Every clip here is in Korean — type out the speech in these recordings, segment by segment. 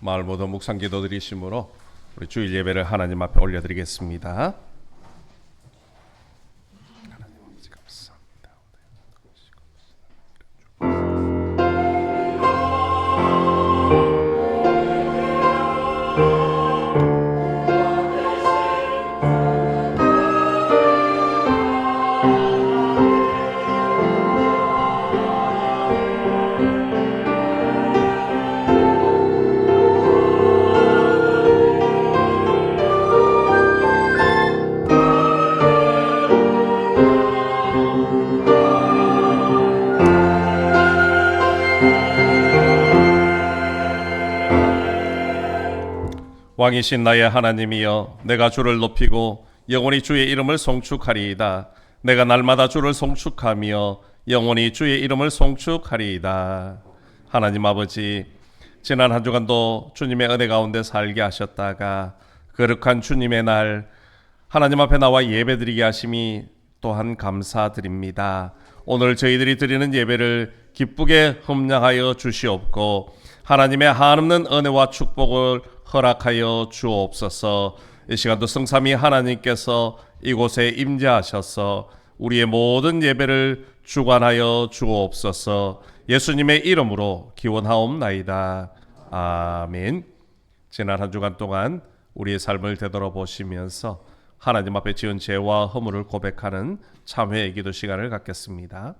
마을 모두 묵상 기도 드리심으로 우리 주일 예배를 하나님 앞에 올려드리겠습니다. 하나님 아버지 감사합니다. 왕이신 나의 하나님이여, 내가 주를 높이고 영원히 주의 이름을 송축하리이다. 내가 날마다 주를 송축하며 영원히 주의 이름을 송축하리이다. 하나님 아버지, 지난 한 주간도 주님의 은혜 가운데 살게 하셨다가 거룩한 주님의 날 하나님 앞에 나와 예배드리게 하심이 또한 감사드립니다. 오늘 저희들이 드리는 예배를 기쁘게 흠량하여 주시옵고 하나님의 한없는 은혜와 축복을 허락하여 주옵소서. 이 시간도 성삼위 하나님께서 이곳에 임재하셔서 우리의 모든 예배를 주관하여 주옵소서. 예수님의 이름으로 기원하옵나이다. 아멘. 지난 한 주간 동안 우리의 삶을 되돌아보시면서 하나님 앞에 지은 죄와 허물을 고백하는 참회의 기도 시간을 갖겠습니다.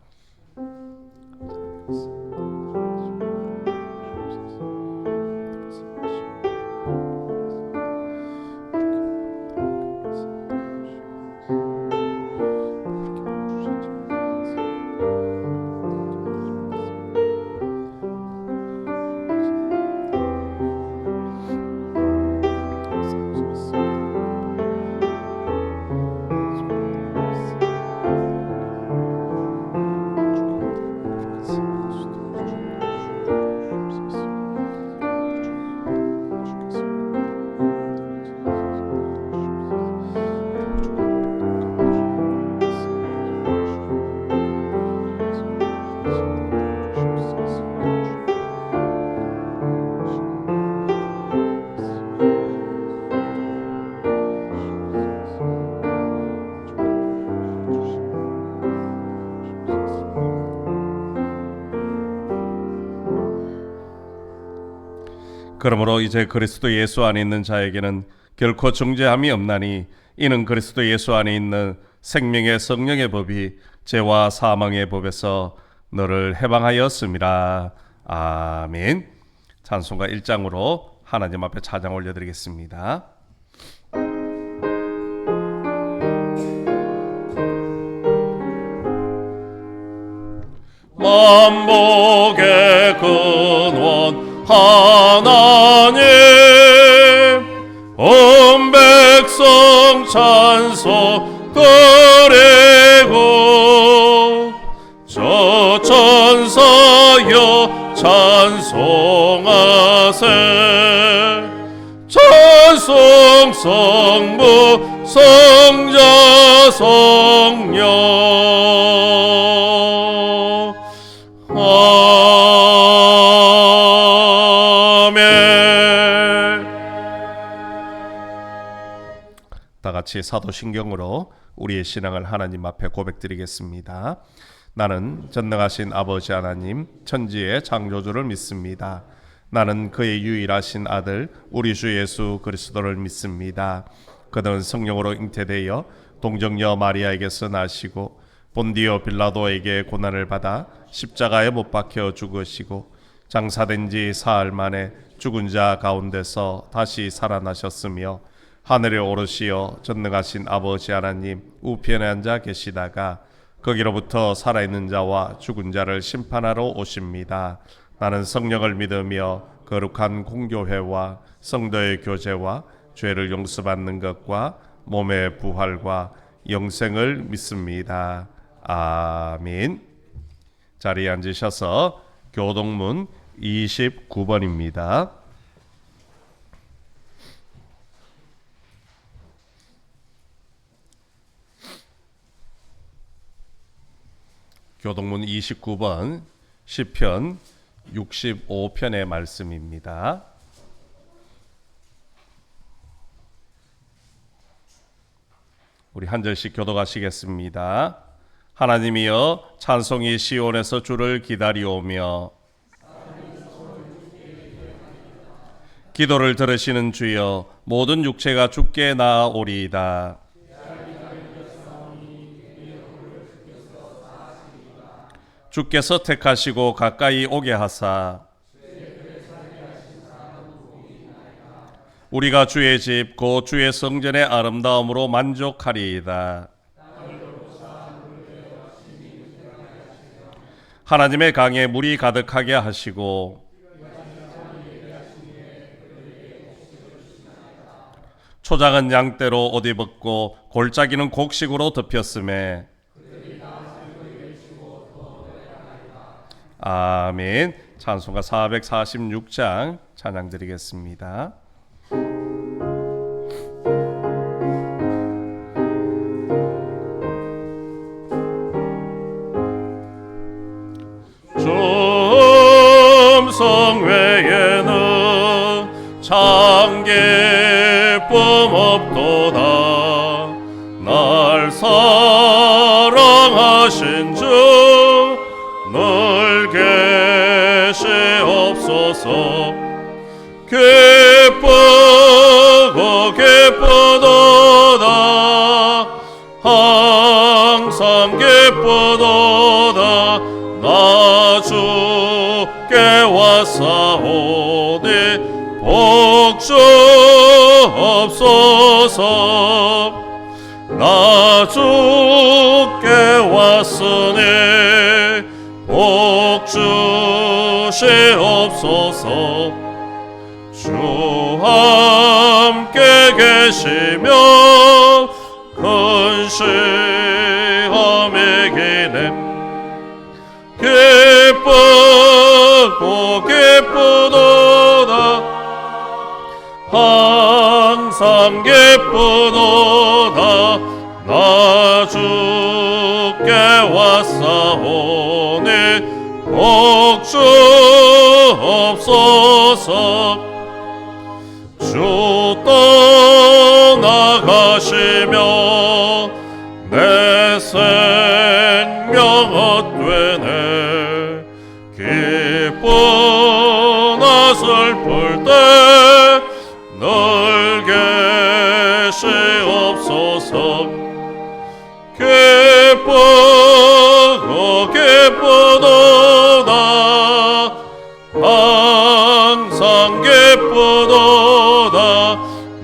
그러므로 이제 그리스도 예수 안에 있는 자에게는 결코 정죄함이 없나니 이는 그리스도 예수 안에 있는 생명의 성령의 법이 죄와 사망의 법에서 너를 해방하였음이라. 아멘. 찬송가 1장으로 하나님 앞에 찬양 올려드리겠습니다. 만복의 근원 하나님, 온 백성 찬송 드리고 저 천사여 찬송하세. 찬송 성부 성자 성령. 다 같이 사도신경으로 우리의 신앙을 하나님 앞에 고백드리겠습니다. 나는 전능하신 아버지 하나님 천지의 창조주를 믿습니다. 나는 그의 유일하신 아들 우리 주 예수 그리스도를 믿습니다. 그는 성령으로 잉태되어 동정녀 마리아에게서 나시고 본디오 빌라도에게 고난을 받아 십자가에 못 박혀 죽으시고 장사된 지 사흘 만에 죽은 자 가운데서 다시 살아나셨으며 하늘에 오르시어 전능하신 아버지 하나님 우편에 앉아 계시다가 거기로부터 살아있는 자와 죽은 자를 심판하러 오십니다. 나는 성령을 믿으며 거룩한 공교회와 성도의 교제와 죄를 용서받는 것과 몸의 부활과 영생을 믿습니다. 아멘. 자리에 앉으셔서 교동문 29번입니다. 교동문 29번 시편 65편의 말씀입니다. 우리 한 절씩 교독하시겠습니다. 하나님이여 찬송이 시온에서 주를 기다리오며 기도를 들으시는 주여 모든 육체가 주께 나아오리이다. 주께서 택하시고 가까이 오게 하사 우리가 주의 집 곧 주의 성전의 아름다움으로 만족하리이다. 하나님의 강에 물이 가득하게 하시고 초장은 양떼로 옷 입었고 골짜기는 곡식으로 덮였음에 아멘. 찬송가 446장 찬양 드리겠습니다. 좀 외에는 참 기쁨 없도다. 날 사랑하신 주 늘 계시옵소서. 기쁘고 기쁘도다. 항상 기쁘도다. 나 주께 왔사오니 복주옵소서. 나 주께 왔으니 복주시옵소서. 주 함께 계시며 근심함이 기네. 기쁘고 기쁘도다. 항상 기쁘도다. 나 주께 왔사오니 복주옵소서. 주 떠나가시며 내 생명 헛되네. 기쁘나 슬플 때 늘 계시옵소서. 기쁘고 기쁘도다. 항상 기쁘도다.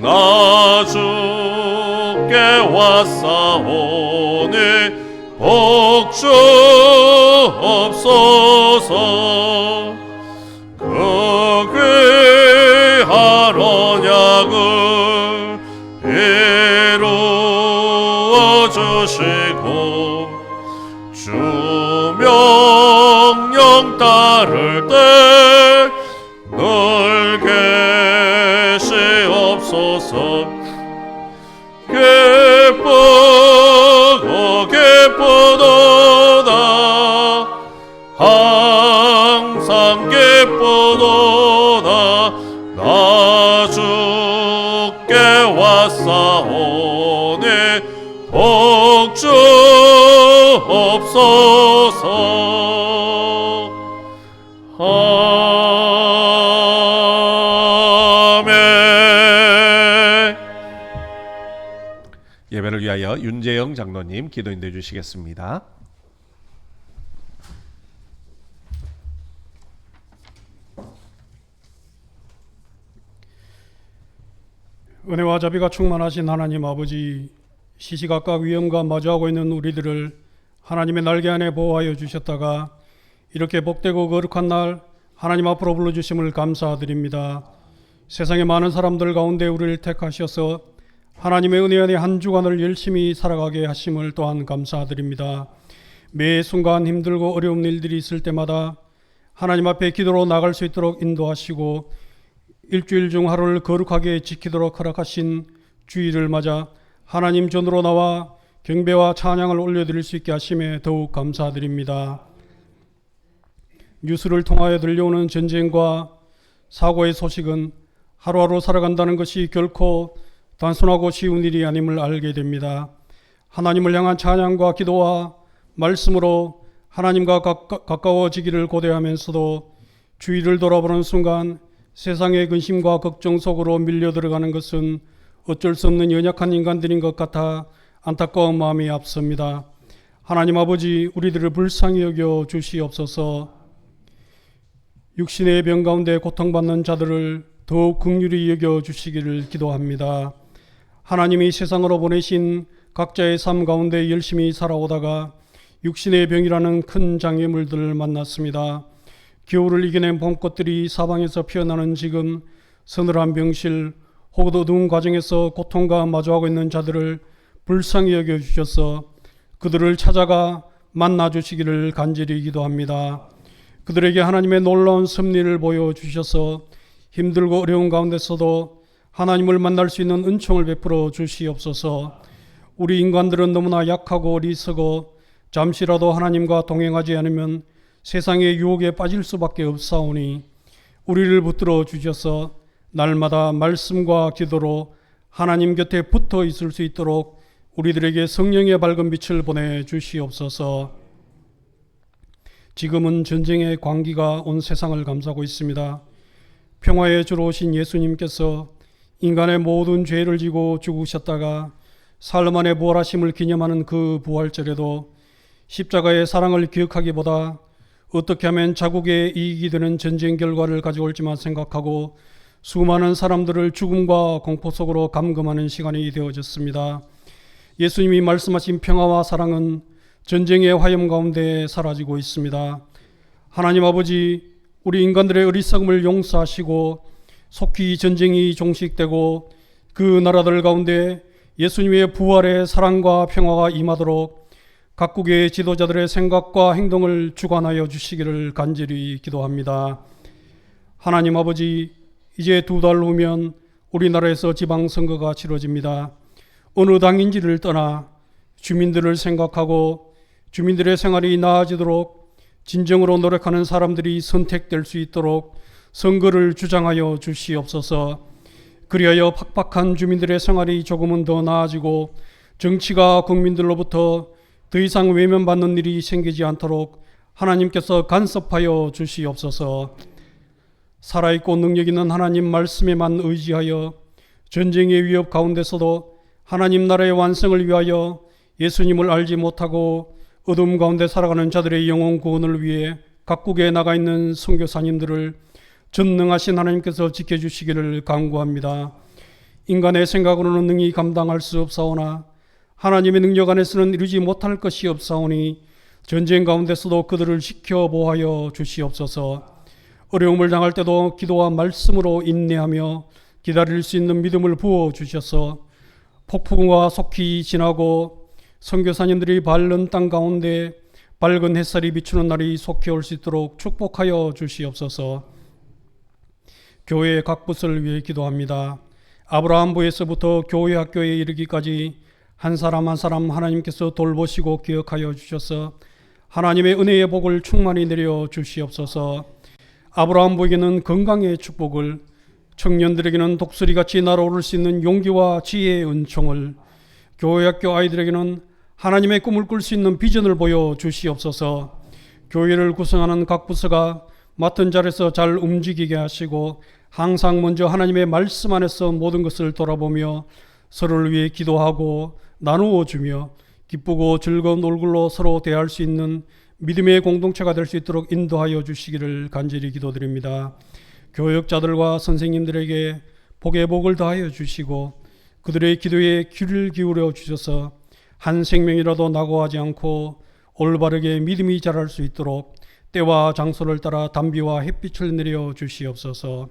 나 주께 왔사오니 복주옵소서. 그 귀한 언약을 이루어 주시고 주 명령 따를 때 늘 계시옵소서. 기쁘고 기쁘도다. 항상 기쁘도다. 나 주께 왔사오니 복주옵소서. 아멘. 예배를 위하여 윤재영 장로님 기도 인도해 주시겠습니다. 은혜와 자비가 충만하신 하나님 아버지, 시시각각 위험과 마주하고 있는 우리들을 하나님의 날개 안에 보호하여 주셨다가 이렇게 복되고 거룩한 날 하나님 앞으로 불러주심을 감사드립니다. 세상의 많은 사람들 가운데 우리를 택하셔서 하나님의 은혜 안에 한 주간을 열심히 살아가게 하심을 또한 감사드립니다. 매 순간 힘들고 어려운 일들이 있을 때마다 하나님 앞에 기도로 나갈 수 있도록 인도하시고 일주일 중 하루를 거룩하게 지키도록 허락하신 주일을 맞아 하나님 전으로 나와 경배와 찬양을 올려드릴 수 있게 하심에 더욱 감사드립니다. 뉴스를 통하여 들려오는 전쟁과 사고의 소식은 하루하루 살아간다는 것이 결코 단순하고 쉬운 일이 아님을 알게 됩니다. 하나님을 향한 찬양과 기도와 말씀으로 하나님과 가까워지기를 고대하면서도 주위를 돌아보는 순간 세상의 근심과 걱정 속으로 밀려 들어가는 것은 어쩔 수 없는 연약한 인간들인 것 같아 안타까운 마음이 앞섭니다. 하나님 아버지, 우리들을 불쌍히 여겨 주시옵소서. 육신의 병 가운데 고통받는 자들을 더욱 긍휼히 여겨 주시기를 기도합니다. 하나님이 세상으로 보내신 각자의 삶 가운데 열심히 살아오다가 육신의 병이라는 큰 장애물들을 만났습니다. 겨울을 이겨낸 봄꽃들이 사방에서 피어나는 지금 서늘한 병실 혹은 어두운 과정에서 고통과 마주하고 있는 자들을 불쌍히 여겨주셔서 그들을 찾아가 만나주시기를 간절히 기도합니다. 그들에게 하나님의 놀라운 섭리를 보여주셔서 힘들고 어려운 가운데서도 하나님을 만날 수 있는 은총을 베풀어 주시옵소서. 우리 인간들은 너무나 약하고 어리석어 잠시라도 하나님과 동행하지 않으면 세상의 유혹에 빠질 수밖에 없사오니 우리를 붙들어 주셔서 날마다 말씀과 기도로 하나님 곁에 붙어 있을 수 있도록 우리들에게 성령의 밝은 빛을 보내 주시옵소서. 지금은 전쟁의 광기가 온 세상을 감싸고 있습니다. 평화의 주로 오신 예수님께서 인간의 모든 죄를 지고 죽으셨다가 사흘 만에 부활하심을 기념하는 그 부활절에도 십자가의 사랑을 기억하기보다 어떻게 하면 자국에 이익이 되는 전쟁 결과를 가져올지만 생각하고 수많은 사람들을 죽음과 공포 속으로 감금하는 시간이 되어졌습니다. 예수님이 말씀하신 평화와 사랑은 전쟁의 화염 가운데 사라지고 있습니다. 하나님 아버지, 우리 인간들의 어리석음을 용서하시고 속히 전쟁이 종식되고 그 나라들 가운데 예수님의 부활의 사랑과 평화가 임하도록 각국의 지도자들의 생각과 행동을 주관하여 주시기를 간절히 기도합니다. 하나님 아버지, 이제 2달 후면 우리나라에서 지방선거가 치러집니다. 어느 당인지를 떠나 주민들을 생각하고 주민들의 생활이 나아지도록 진정으로 노력하는 사람들이 선택될 수 있도록 선거를 주장하여 주시옵소서. 그리하여 팍팍한 주민들의 생활이 조금은 더 나아지고 정치가 국민들로부터 더 이상 외면받는 일이 생기지 않도록 하나님께서 간섭하여 주시옵소서. 살아있고 능력 있는 하나님 말씀에만 의지하여 전쟁의 위협 가운데서도 하나님 나라의 완성을 위하여 예수님을 알지 못하고 어둠 가운데 살아가는 자들의 영혼 구원을 위해 각국에 나가 있는 선교사님들을 전능하신 하나님께서 지켜주시기를 간구합니다. 인간의 생각으로는 능히 감당할 수 없사오나 하나님의 능력 안에서는 이루지 못할 것이 없사오니 전쟁 가운데서도 그들을 지켜 보호하여 주시옵소서. 어려움을 당할 때도 기도와 말씀으로 인내하며 기다릴 수 있는 믿음을 부어 주셔서 폭풍과 속히 지나고 선교사님들이 밟는 땅 가운데 밝은 햇살이 비추는 날이 속히 올 수 있도록 축복하여 주시옵소서. 교회의 각 부서를 위해 기도합니다. 아브라함부에서부터 교회 학교에 이르기까지 한 사람 한 사람 하나님께서 돌보시고 기억하여 주셔서 하나님의 은혜의 복을 충만히 내려 주시옵소서. 아브라함부에게는 건강의 축복을, 청년들에게는 독수리같이 날아오를 수 있는 용기와 지혜의 은총을, 교회학교 아이들에게는 하나님의 꿈을 꿀 수 있는 비전을 보여 주시옵소서. 교회를 구성하는 각 부서가 맡은 자리에서 잘 움직이게 하시고 항상 먼저 하나님의 말씀 안에서 모든 것을 돌아보며 서로를 위해 기도하고 나누어 주며 기쁘고 즐거운 얼굴로 서로 대할 수 있는 믿음의 공동체가 될 수 있도록 인도하여 주시기를 간절히 기도드립니다. 교역자들과 선생님들에게 복의 복을 더하여 주시고 그들의 기도에 귀를 기울여 주셔서 한 생명이라도 낙오하지 않고 올바르게 믿음이 자랄 수 있도록 때와 장소를 따라 단비와 햇빛을 내려 주시옵소서.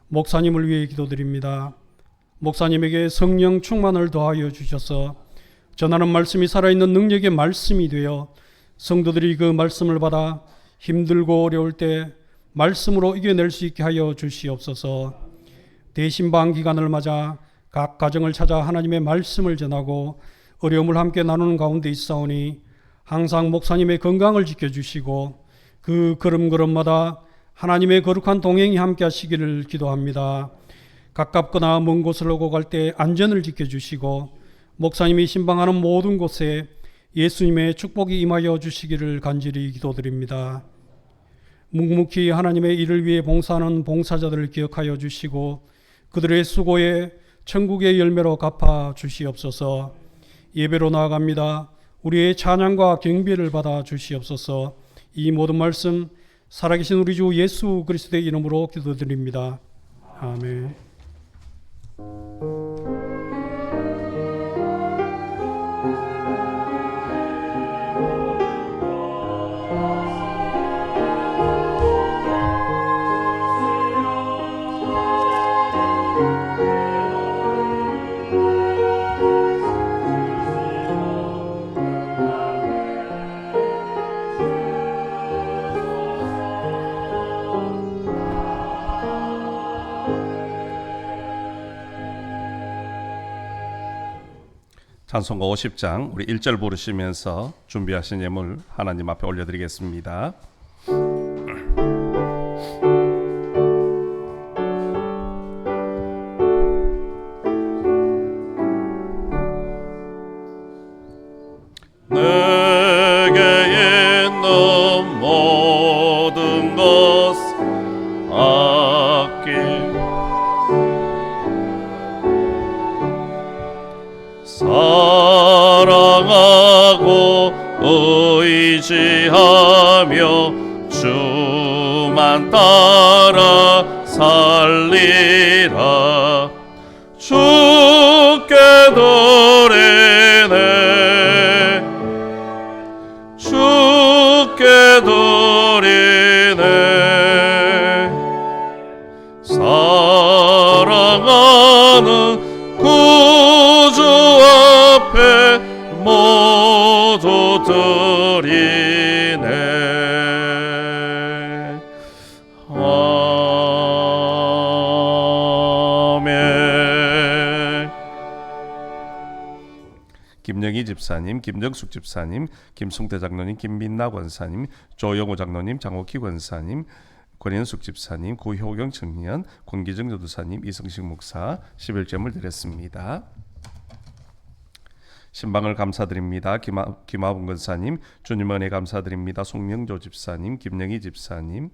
목사님을 위해 기도드립니다. 목사님에게 성령 충만을 더하여 주셔서 전하는 말씀이 살아있는 능력의 말씀이 되어 성도들이 그 말씀을 받아 힘들고 어려울 때 말씀으로 이겨낼 수 있게 하여 주시옵소서. 대신방 기간을 맞아 각 가정을 찾아 하나님의 말씀을 전하고 어려움을 함께 나누는 가운데 있사오니 항상 목사님의 건강을 지켜주시고 그 걸음걸음마다 하나님의 거룩한 동행이 함께 하시기를 기도합니다. 가깝거나 먼 곳을 오고 갈 때 안전을 지켜주시고 목사님이 신방하는 모든 곳에 예수님의 축복이 임하여 주시기를 간절히 기도드립니다. 묵묵히 하나님의 일을 위해 봉사하는 봉사자들을 기억하여 주시고 그들의 수고에 천국의 열매로 갚아 주시옵소서. 예배로 나아갑니다. 우리의 찬양과 경배를 받아 주시옵소서. 이 모든 말씀 살아계신 우리 주 예수 그리스도의 이름으로 기도드립니다. 아멘. 찬송가 50장 우리 1절 부르시면서 준비하신 예물 하나님 앞에 올려드리겠습니다. 내게 있는 모든 것 아낄 사랑하고 의지하며 주만 따라 살리라. 주께 드리네 주께 드리네 사랑하는 구주 앞에 모두 드리네. 아멘. 김영희 집사님, 김정숙 집사님, 김승태 장로님, 김민나 권사님, 조영호 장로님, 장옥희 권사님, 권현숙 집사님, 고효경 청년, 권기정 전도사님, 이성식 목사 11점을 드렸습니다. 신방을 감사드립니다. 김하분 권사님, 주님 은혜 감사드립니다. 송명조 집사님, 김영희 집사님,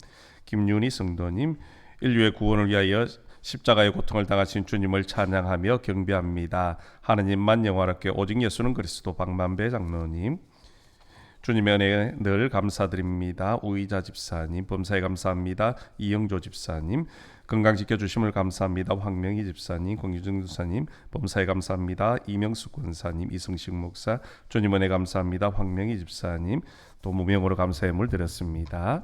김윤희 성도님, 인류의 구원을 위하여 십자가의 고통을 당하신 주님을 찬양하며 경배합니다. 하느님만 영화롭게 오직 예수는 그리스도. 박만배 장로님, 주님의 은혜에 늘 감사드립니다. 우의자 집사님, 범사에 감사합니다. 이영조 집사님, 건강 지켜주심을 감사합니다. 황명희 집사님, 공유정 집사님, 범사에 감사합니다. 이명숙 권사님, 이승식 목사, 주님 은혜 감사합니다. 황명희 집사님, 또 무명으로 감사의 물 드렸습니다.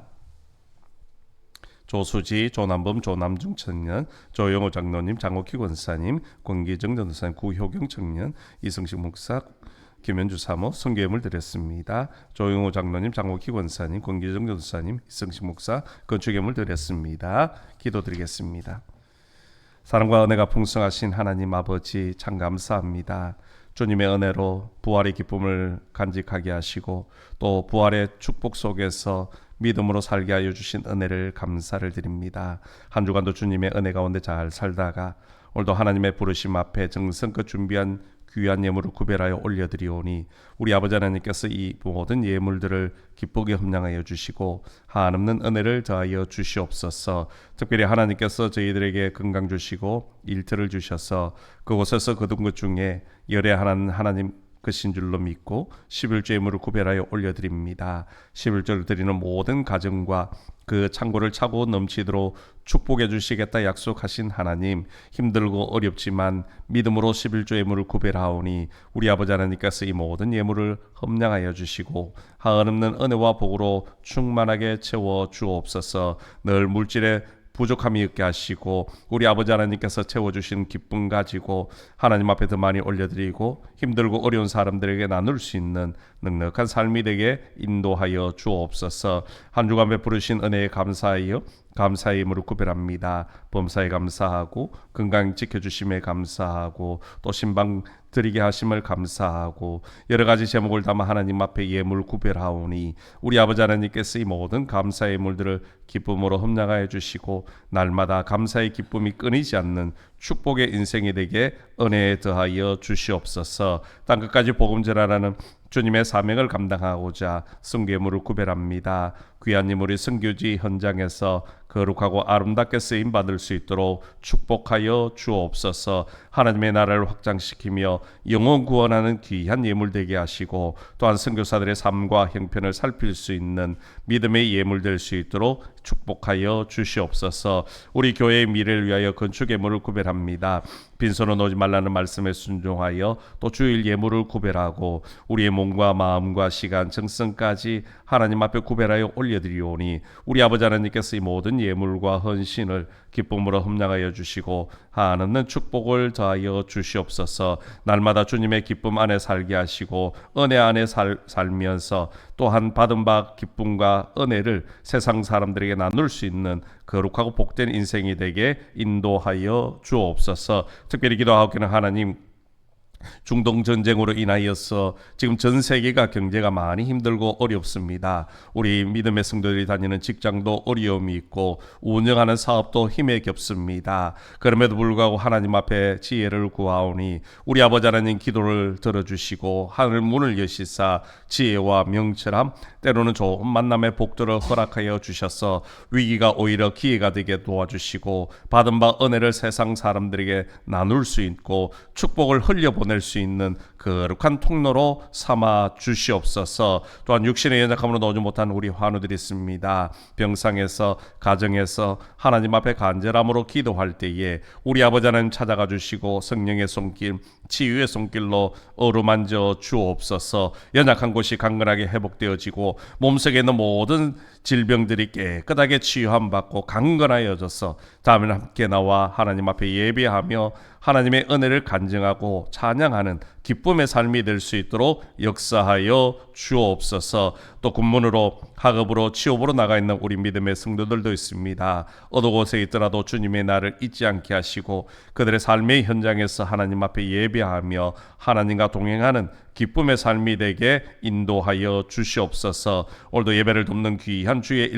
조수지, 조남범, 조남중 청년, 조영호 장로님, 장옥희 권사님, 권기정 전도사님, 구효경 청년, 이승식 목사, 김현주 사모 성교예물 드렸습니다. 조영호 장로님, 장옥희 권사님, 권기정 전도사님, 이승식 목사 건축예물 드렸습니다. 기도드리겠습니다. 사랑과 은혜가 풍성하신 하나님 아버지 참 감사합니다. 주님의 은혜로 부활의 기쁨을 간직하게 하시고 또 부활의 축복 속에서 믿음으로 살게 하여 주신 은혜를 감사를 드립니다. 한 주간도 주님의 은혜 가운데 잘 살다가 오늘도 하나님의 부르심 앞에 정성껏 준비한 귀한 예물을 구별하여 올려드리오니 우리 아버지 하나님께서 이 모든 예물들을 기쁘게 흠량하여 주시고 한없는 은혜를 더하여 주시옵소서. 특별히 하나님께서 저희들에게 건강 주시고 일터를 주셔서 그곳에서 거둔 것 중에 열애하는 하나님 것인 줄로 믿고 11조 예물을 구별하여 올려드립니다. 11조를 드리는 모든 가정과 그 창고를 차고 넘치도록 축복해 주시겠다 약속하신 하나님, 힘들고 어렵지만 믿음으로 11조 예물을 구별하오니 우리 아버지 하나님께서 이 모든 예물을 험량하여 주시고 한없는 은혜와 복으로 충만하게 채워 주옵소서. 늘 물질에 부족함이 없게 하시고 우리 아버지 하나님께서 채워주신 기쁨 가지고 하나님 앞에 더 많이 올려드리고 힘들고 어려운 사람들에게 나눌 수 있는 넉넉한 삶이 되게 인도하여 주옵소서. 한 주간 베푸르신 은혜에 감사하여 감사의 예물을 구별합니다. 범사에 감사하고 건강 지켜주심에 감사하고 또 신방 드리게 하심을 감사하고 여러 가지 제목을 담아 하나님 앞에 예물 구별하오니 우리 아버지 하나님께서 이 모든 감사의 예물들을 기쁨으로 흠양하여 주시고 날마다 감사의 기쁨이 끊이지 않는 축복의 인생이 되게 은혜에 더하여 주시옵소서. 땅끝까지 복음 전하라는 주님의 사명을 감당하고자 성교예물을 구별합니다. 귀한 예물이 선교지 현장에서 거룩하고 아름답게 쓰임 받을 수 있도록 축복하여 주옵소서. 하나님의 나라를 확장시키며 영혼 구원하는 귀한 예물 되게 하시고 또한 선교사들의 삶과 형편을 살필 수 있는 믿음의 예물 될 수 있도록 축복하여 주시옵소서. 우리 교회의 미래를 위하여 건축 예물을 구별합니다. 빈손은 오지 말라는 말씀에 순종하여 또 주일 예물을 구별하고 우리의 몸과 마음과 시간, 정성까지 하나님 앞에 구별하여 올려드리오니 우리 아버지 하나님께서 이 모든 예물과 헌신을 기쁨으로 흠양하여 주시고 한없는 축복을 더하여 주시옵소서. 날마다 주님의 기쁨 안에 살게 하시고 은혜 안에 살면서 또한 받은 바 기쁨과 은혜를 세상 사람들에게 나눌 수 있는 거룩하고 복된 인생이 되게 인도하여 주옵소서. 특별히 기도하옵기는 하나님, 중동 전쟁으로 인하여서 지금 전 세계가 경제가 많이 힘들고 어렵습니다. 우리 믿음의 성도들이 다니는 직장도 어려움이 있고 운영하는 사업도 힘에 겹습니다. 그럼에도 불구하고 하나님 앞에 지혜를 구하오니 우리 아버지 하나님 기도를 들어주시고 하늘 문을 여시사 지혜와 명철함 때로는 좋은 만남의 복들을 허락하여 주셔서 위기가 오히려 기회가 되게 도와주시고 받은 바 은혜를 세상 사람들에게 나눌 수 있고 축복을 흘려보낼 수 있는 거룩한 통로로 삼아 주시옵소서. 또한 육신의 연약함으로 나오지 못한 우리 환우들이 있습니다. 병상에서 가정에서 하나님 앞에 간절함으로 기도할 때에 우리 아버지 하나님 찾아가 주시고 성령의 손길, 치유의 손길로 어루만져 주옵소서. 연약한 곳이 강건하게 회복되어지고 몸속에 있는 모든 질병들이 깨끗하게 치유함 받고 강건하여져서 다음에 함께 나와 하나님 앞에 예배하며 하나님의 은혜를 간증하고 찬양하는 기쁨의 삶이 될 수 있도록 역사하여 주옵소서. 또 군문으로 학업으로 취업으로 나가 있는 우리 믿음의 성도들도 있습니다. 어느 곳에 있더라도 주님의 날을 잊지 않게 하시고 그들의 삶의 현장에서 하나님 앞에 예배하며 하나님과 동행하는 기쁨의 삶이 되게 인도하여 주시옵소서. 오늘도 예배를 돕는 귀한 주의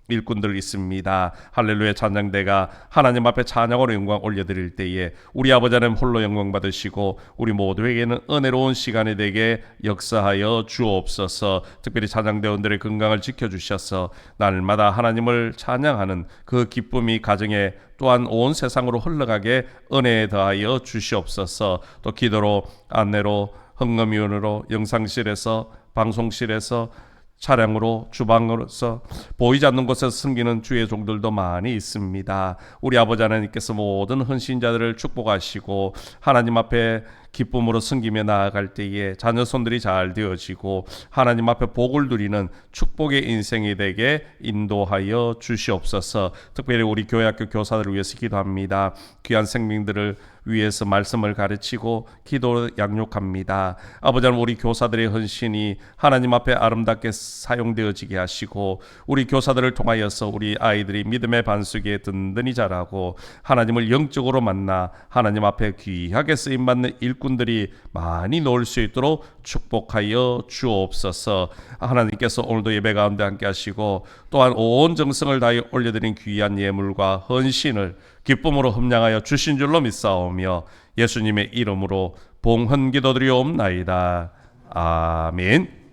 일꾼들 있습니다. 할렐루야 찬양대가 하나님 앞에 찬양으로 영광 올려드릴 때에 우리 아버지 하나님 홀로 영광 받으시고 우리 모두에게는 은혜로운 시간이 되게 역사하여 주옵소서. 특별히 찬양대원들의 건강을 지켜주셔서 날마다 하나님을 찬양하는 그 기쁨이 가정에 또한 온 세상으로 흘러가게 은혜에 더하여 주시옵소서. 또 기도로 안내로 헌금위원으로 영상실에서 방송실에서 차량으로 주방으로서 보이지 않는 곳에서 섬기는 주의 종들도 많이 있습니다. 우리 아버지 하나님께서 모든 헌신자들을 축복하시고 하나님 앞에 기쁨으로 섬기며 나아갈 때에 자녀 손들이 잘 되어지고 하나님 앞에 복을 누리는 축복의 인생이 되게 인도하여 주시옵소서. 특별히 우리 교회학교 교사들을 위해서 기도합니다. 귀한 생명들을 위해서 말씀을 가르치고 기도를 양육합니다. 아버지 하나님, 우리 교사들의 헌신이 하나님 앞에 아름답게 사용되어지게 하시고 우리 교사들을 통하여서 우리 아이들이 믿음의 반석에 든든히 자라고 하나님을 영적으로 만나 하나님 앞에 귀하게 쓰임받는 일꾼들이 많이 놓을 수 있도록 축복하여 주옵소서. 하나님께서 오늘도 예배 가운데 함께 하시고 또한 온 정성을 다해 올려드린 귀한 예물과 헌신을 기쁨으로 흠양하여 주신 줄로 믿사오며 예수님의 이름으로 봉헌 기도드리옵나이다. 아멘.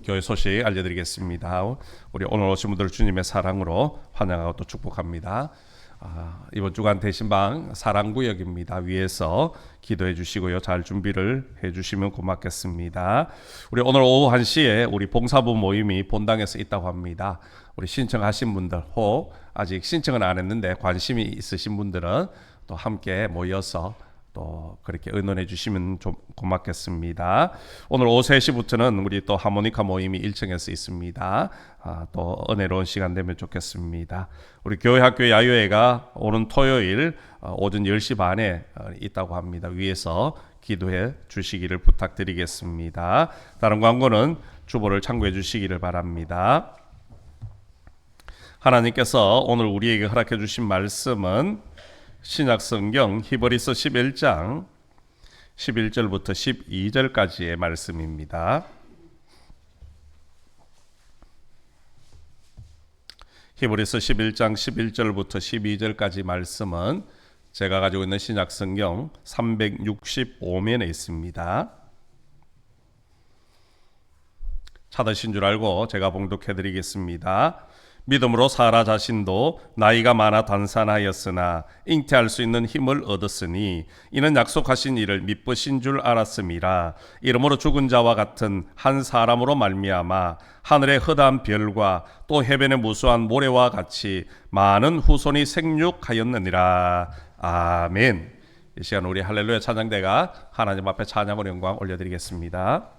교회 소식 알려드리겠습니다. 우리 오늘 오신 분들 주님의 사랑으로 환영하고 또 축복합니다. 이번 주간 대신방 사랑구역입니다. 위에서 기도해 주시고요. 잘 준비를 해 주시면 고맙겠습니다. 우리 오늘 오후 1시에 우리 봉사부 모임이 본당에서 있다고 합니다. 우리 신청하신 분들 혹 아직 신청은 안 했는데 관심이 있으신 분들은 또 함께 모여서 또 그렇게 의논해 주시면 좀 고맙겠습니다. 오늘 오후 3시부터는 우리 또 하모니카 모임이 1층에서 있습니다. 또 은혜로운 시간 되면 좋겠습니다. 우리 교회 학교 야유회가 오는 토요일 오전 10시 반에 있다고 합니다. 위에서 기도해 주시기를 부탁드리겠습니다. 다른 광고는 주보를 참고해 주시기를 바랍니다. 하나님께서 오늘 우리에게 허락해 주신 말씀은 신약성경 히브리서 11장 11절부터 12절까지의 말씀입니다. 히브리서 11장 11절부터 12절까지 말씀은 제가 가지고 있는 신약성경 365면에 있습니다. 찾으신 줄 알고 제가 봉독해 드리겠습니다. 믿음으로 사라 자신도 나이가 많아 단산하였으나 잉태할 수 있는 힘을 얻었으니 이는 약속하신 이를 미쁘신 줄 알았음이라. 이러므로 죽은 자와 같은 한 사람으로 말미암아 하늘의 허다한 별과 또 해변의 무수한 모래와 같이 많은 후손이 생육하였느니라. 아멘. 이 시간 우리 할렐루야 찬양대가 하나님 앞에 찬양으로 영광 올려드리겠습니다.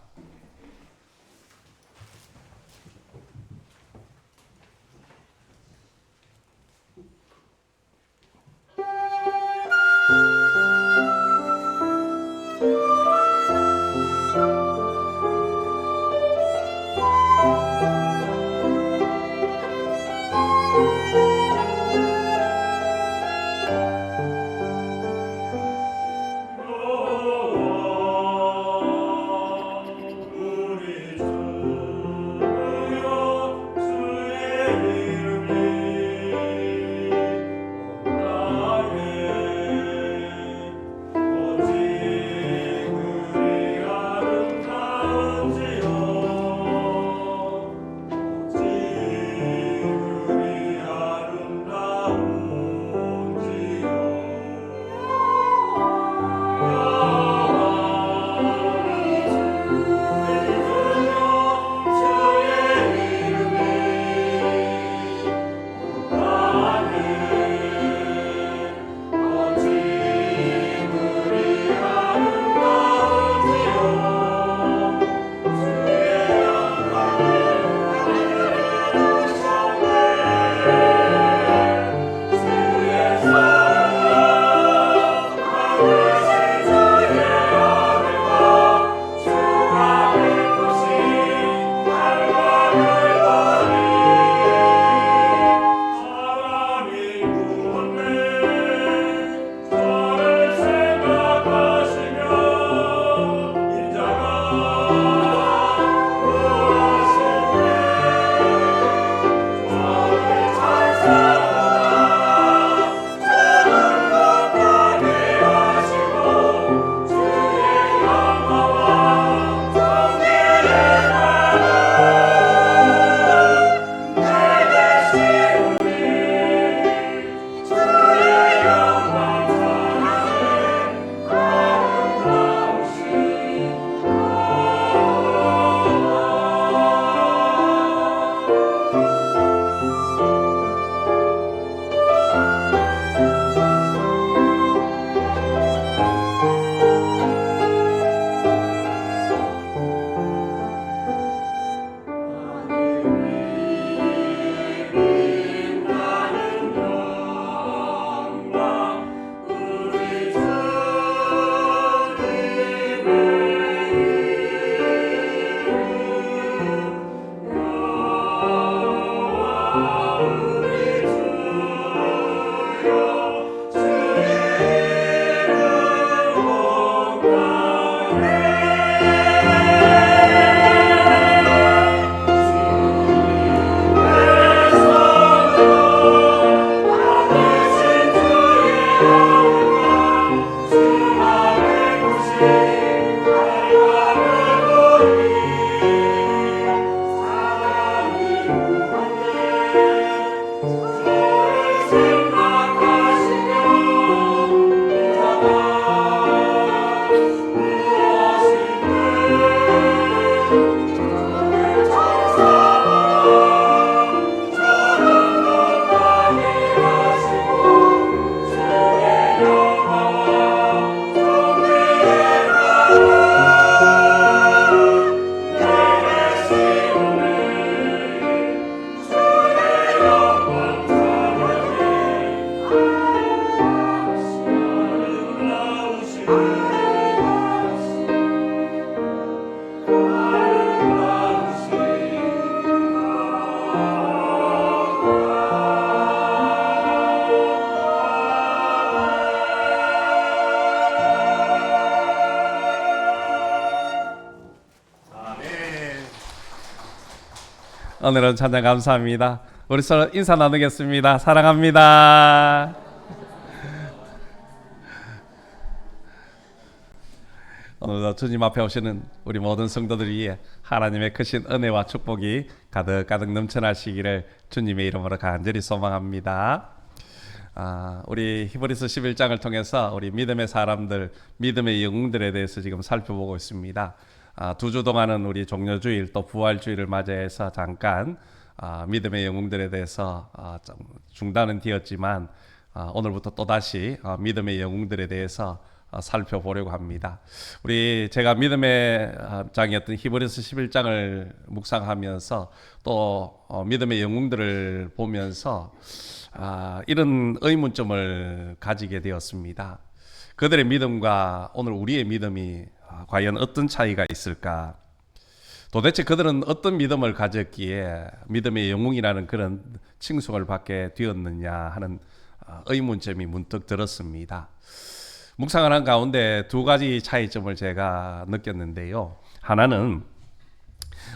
오늘은 찬양 감사합니다. 우리 서로 인사 나누겠습니다. 사랑합니다. 오늘도 주님 앞에 오시는 우리 모든 성도들 위해 하나님의 크신 은혜와 축복이 가득가득 넘쳐나시기를 주님의 이름으로 간절히 소망합니다. 우리 히브리서 11장을 통해서 우리 믿음의 사람들, 믿음의 영웅들에 대해서 지금 살펴보고 있습니다. 2주 동안은 우리 종료주일 또 부활주일을 맞이해서 잠깐 믿음의 영웅들에 대해서 중단은 되었지만 오늘부터 또다시 믿음의 영웅들에 대해서 살펴보려고 합니다. 제가 믿음의 장이었던 히브리서 11장을 묵상하면서 또 믿음의 영웅들을 보면서 이런 의문점을 가지게 되었습니다. 그들의 믿음과 오늘 우리의 믿음이 과연 어떤 차이가 있을까? 도대체 그들은 어떤 믿음을 가졌기에 믿음의 영웅이라는 그런 칭송을 받게 되었느냐 하는 의문점이 문득 들었습니다. 묵상을 한 가운데 두 가지 차이점을 제가 느꼈는데요. 하나는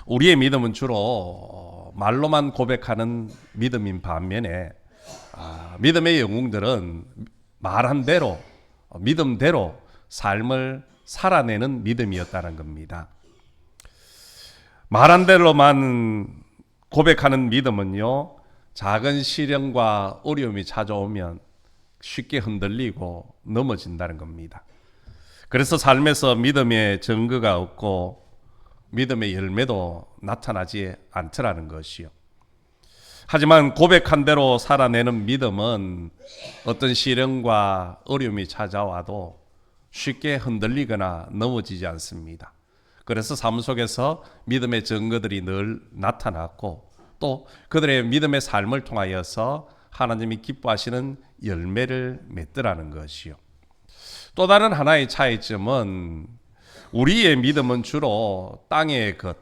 우리의 믿음은 주로 말로만 고백하는 믿음인 반면에 믿음의 영웅들은 말한 대로 믿음대로 삶을 살아내는 믿음이었다는 겁니다. 말한 대로만 고백하는 믿음은요, 작은 시련과 어려움이 찾아오면 쉽게 흔들리고 넘어진다는 겁니다. 그래서 삶에서 믿음의 증거가 없고 믿음의 열매도 나타나지 않더라는 것이요. 하지만 고백한 대로 살아내는 믿음은 어떤 시련과 어려움이 찾아와도 쉽게 흔들리거나 넘어지지 않습니다. 그래서 삶 속에서 믿음의 증거들이 늘 나타났고 또 그들의 믿음의 삶을 통하여서 하나님이 기뻐하시는 열매를 맺더라는 것이요. 또 다른 하나의 차이점은 우리의 믿음은 주로 땅의 것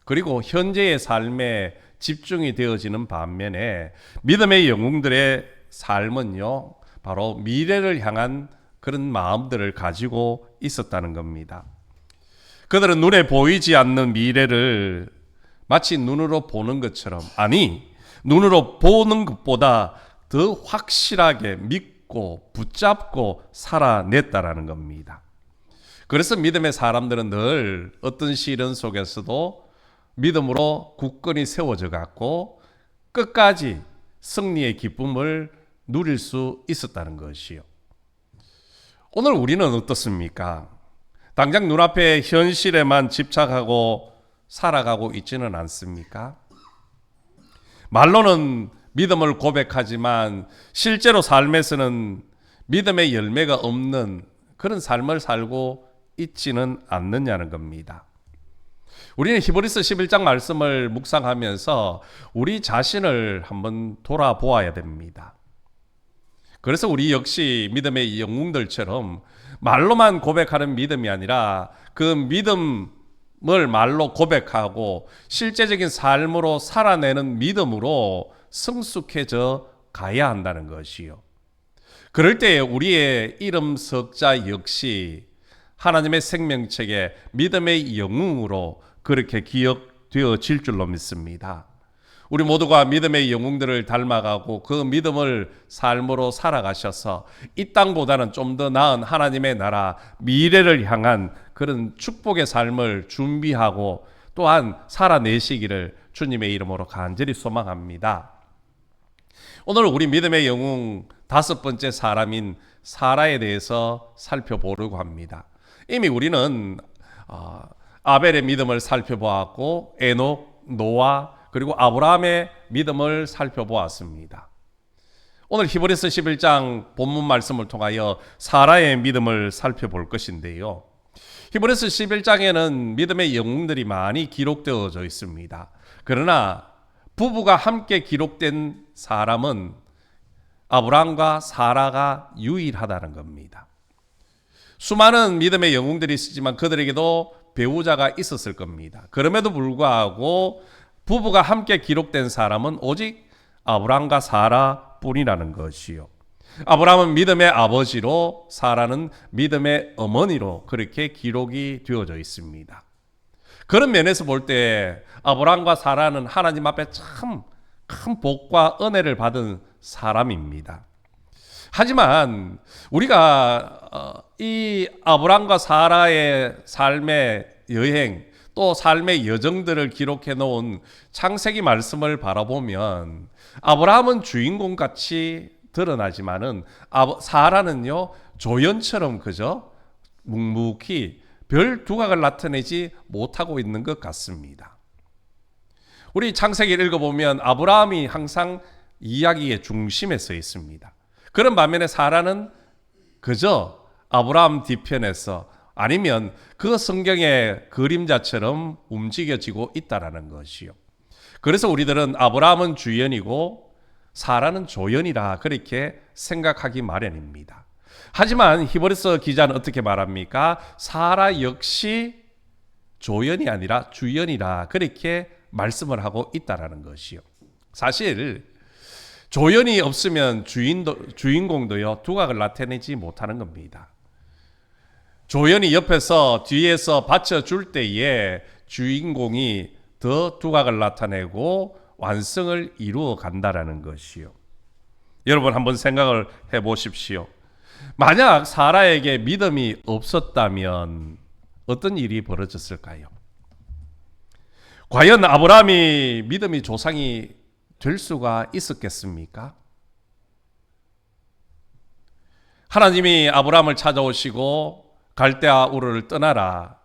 그리고 현재의 삶에 집중이 되어지는 반면에 믿음의 영웅들의 삶은요, 바로 미래를 향한 그런 마음들을 가지고 있었다는 겁니다. 그들은 눈에 보이지 않는 미래를 마치 눈으로 보는 것처럼, 아니 눈으로 보는 것보다 더 확실하게 믿고 붙잡고 살아냈다라는 겁니다. 그래서 믿음의 사람들은 늘 어떤 시련 속에서도 믿음으로 굳건히 세워져 갔고 끝까지 승리의 기쁨을 누릴 수 있었다는 것이요. 오늘 우리는 어떻습니까? 당장 눈앞의 현실에만 집착하고 살아가고 있지는 않습니까? 말로는 믿음을 고백하지만 실제로 삶에서는 믿음의 열매가 없는 그런 삶을 살고 있지는 않느냐는 겁니다. 우리는 히브리서 11장 말씀을 묵상하면서 우리 자신을 한번 돌아보아야 됩니다. 그래서 우리 역시 믿음의 영웅들처럼 말로만 고백하는 믿음이 아니라 그 믿음을 말로 고백하고 실제적인 삶으로 살아내는 믿음으로 성숙해져 가야 한다는 것이요. 그럴 때 우리의 이름 석자 역시 하나님의 생명책에 믿음의 영웅으로 그렇게 기억되어질 줄로 믿습니다. 우리 모두가 믿음의 영웅들을 닮아가고 그 믿음을 삶으로 살아가셔서 이 땅보다는 좀 더 나은 하나님의 나라 미래를 향한 그런 축복의 삶을 준비하고 또한 살아내시기를 주님의 이름으로 간절히 소망합니다. 오늘 우리 믿음의 영웅 5번째 사람인 사라에 대해서 살펴보려고 합니다. 이미 우리는 아벨의 믿음을 살펴보았고 에녹, 노아 그리고 아브라함의 믿음을 살펴보았습니다. 오늘 히브리서 11장 본문 말씀을 통하여 사라의 믿음을 살펴볼 것인데요. 히브리서 11장에는 믿음의 영웅들이 많이 기록되어져 있습니다. 그러나 부부가 함께 기록된 사람은 아브라함과 사라가 유일하다는 겁니다. 수많은 믿음의 영웅들이 있었지만 그들에게도 배우자가 있었을 겁니다. 그럼에도 불구하고 부부가 함께 기록된 사람은 오직 아브라함과 사라뿐이라는 것이요. 아브라함은 믿음의 아버지로 사라는 믿음의 어머니로 그렇게 기록이 되어져 있습니다. 그런 면에서 볼 때 아브라함과 사라는 하나님 앞에 참 큰 복과 은혜를 받은 사람입니다. 하지만 우리가 이 아브라함과 사라의 삶의 여행 또 삶의 여정들을 기록해 놓은 창세기 말씀을 바라보면 아브라함은 주인공같이 드러나지만은 사라는요 조연처럼 그저 묵묵히 별 두각을 나타내지 못하고 있는 것 같습니다. 우리 창세기를 읽어보면 아브라함이 항상 이야기의 중심에 서 있습니다. 그런 반면에 사라는 그저 아브라함 뒤편에서 아니면 그 성경의 그림자처럼 움직여지고 있다라는 것이요. 그래서 우리들은 아브라함은 주연이고 사라는 조연이라 그렇게 생각하기 마련입니다. 하지만 히브리서 기자는 어떻게 말합니까? 사라 역시 조연이 아니라 주연이라 그렇게 말씀을 하고 있다라는 것이요. 사실 조연이 없으면 주인공도요 두각을 나타내지 못하는 겁니다. 조연이 옆에서 뒤에서 받쳐줄 때에 주인공이 더 두각을 나타내고 완성을 이루어 간다라는 것이요. 여러분 한번 생각을 해보십시오. 만약 사라에게 믿음이 없었다면 어떤 일이 벌어졌을까요? 과연 아브라함이 믿음의 조상이 될 수가 있었겠습니까? 하나님이 아브라함을 찾아오시고 갈대아 우르를 떠나라.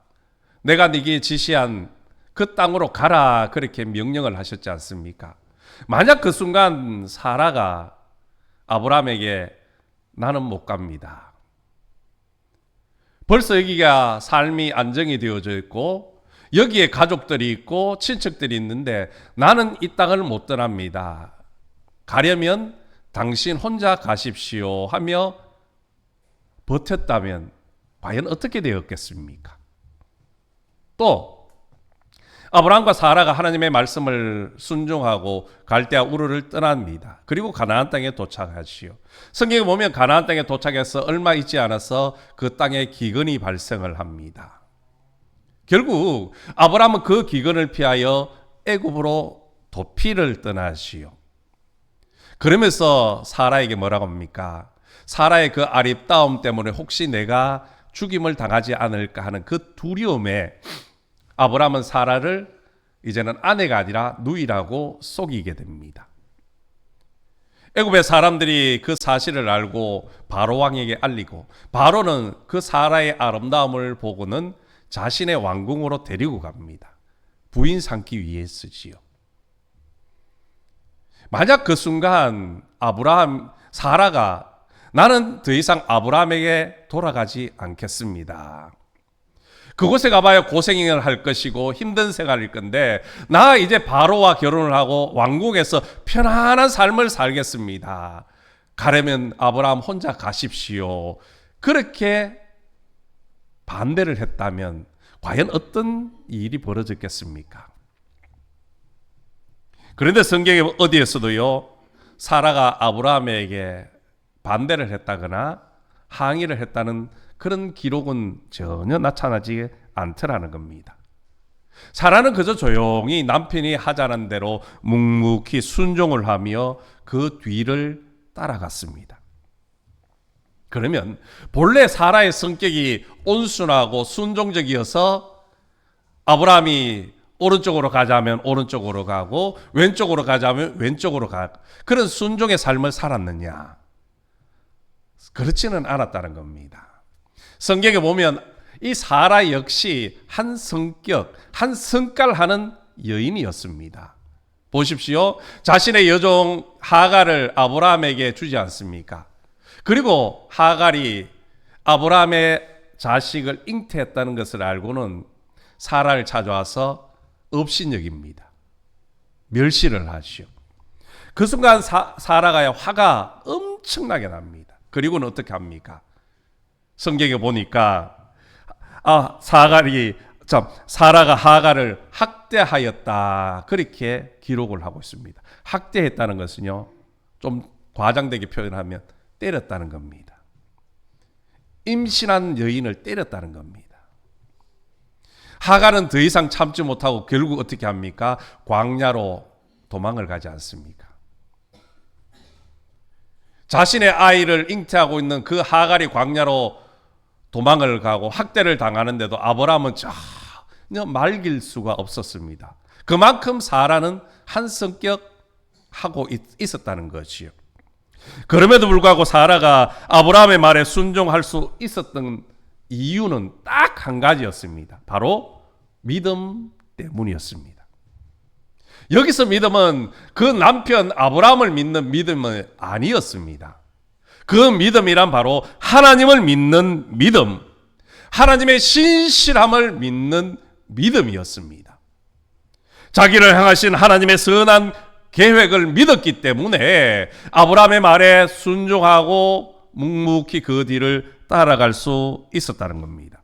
내가 네게 지시한 그 땅으로 가라. 그렇게 명령을 하셨지 않습니까? 만약 그 순간 사라가 아브라함에게 나는 못 갑니다. 벌써 여기가 삶이 안정이 되어져 있고 여기에 가족들이 있고 친척들이 있는데 나는 이 땅을 못 떠납니다. 가려면 당신 혼자 가십시오 하며 버텼다면 과연 어떻게 되었겠습니까? 또 아브라함과 사라가 하나님의 말씀을 순종하고 갈대아 우르를 떠납니다. 그리고 가나안 땅에 도착하시오. 성경에 보면 가나안 땅에 도착해서 얼마 있지 않아서 그 땅에 기근이 발생을 합니다. 결국 아브라함은 그 기근을 피하여 애굽으로 도피를 떠나시오. 그러면서 사라에게 뭐라고 합니까? 사라의 그 아립다움 때문에 혹시 내가 죽임을 당하지 않을까 하는 그 두려움에 아브라함은 사라를 이제는 아내가 아니라 누이라고 속이게 됩니다. 애굽의 사람들이 그 사실을 알고 바로 왕에게 알리고 바로는 그 사라의 아름다움을 보고는 자신의 왕궁으로 데리고 갑니다. 부인 삼기 위해서지요. 만약 그 순간 사라가 나는 더 이상 아브라함에게 돌아가지 않겠습니다. 그곳에 가봐야 고생을 할 것이고 힘든 생활일 건데 나 이제 바로와 결혼을 하고 왕궁에서 편안한 삶을 살겠습니다. 가려면 아브라함 혼자 가십시오. 그렇게 반대를 했다면 과연 어떤 일이 벌어졌겠습니까? 그런데 성경에 어디에서도요 사라가 아브라함에게 반대를 했다거나 항의를 했다는 그런 기록은 전혀 나타나지 않더라는 겁니다. 사라는 그저 조용히 남편이 하자는 대로 묵묵히 순종을 하며 그 뒤를 따라갔습니다. 그러면 본래 사라의 성격이 온순하고 순종적이어서 아브라함이 오른쪽으로 가자면 오른쪽으로 가고 왼쪽으로 가자면 왼쪽으로 가고 그런 순종의 삶을 살았느냐? 그렇지는 않았다는 겁니다. 성경에 보면 이 사라 역시 한 성격, 한 성깔하는 여인이었습니다. 보십시오. 자신의 여종 하갈을 아브라함에게 주지 않습니까? 그리고 하갈이 아브라함의 자식을 잉태했다는 것을 알고는 사라를 찾아와서 업신여깁니다. 멸시를 하시오. 그 순간 사라가 화가 엄청나게 납니다. 그리고는 어떻게 합니까? 성경에 보니까 사라가 하갈을 학대하였다 그렇게 기록을 하고 있습니다. 학대했다는 것은요 좀 과장되게 표현하면 때렸다는 겁니다. 임신한 여인을 때렸다는 겁니다. 하갈은 더 이상 참지 못하고 결국 어떻게 합니까? 광야로 도망을 가지 않습니까? 자신의 아이를 잉태하고 있는 그 하갈이 광야로 도망을 가고 학대를 당하는데도 아브라함은 전혀 말길 수가 없었습니다. 그만큼 사라는 한 성격하고 있었다는 것이요. 그럼에도 불구하고 사라가 아브라함의 말에 순종할 수 있었던 이유는 딱 한 가지였습니다. 바로 믿음 때문이었습니다. 여기서 믿음은 그 남편 아브라함을 믿는 믿음은 아니었습니다. 그 믿음이란 바로 하나님을 믿는 믿음, 하나님의 신실함을 믿는 믿음이었습니다. 자기를 향하신 하나님의 선한 계획을 믿었기 때문에 아브라함의 말에 순종하고 묵묵히 그 뒤를 따라갈 수 있었다는 겁니다.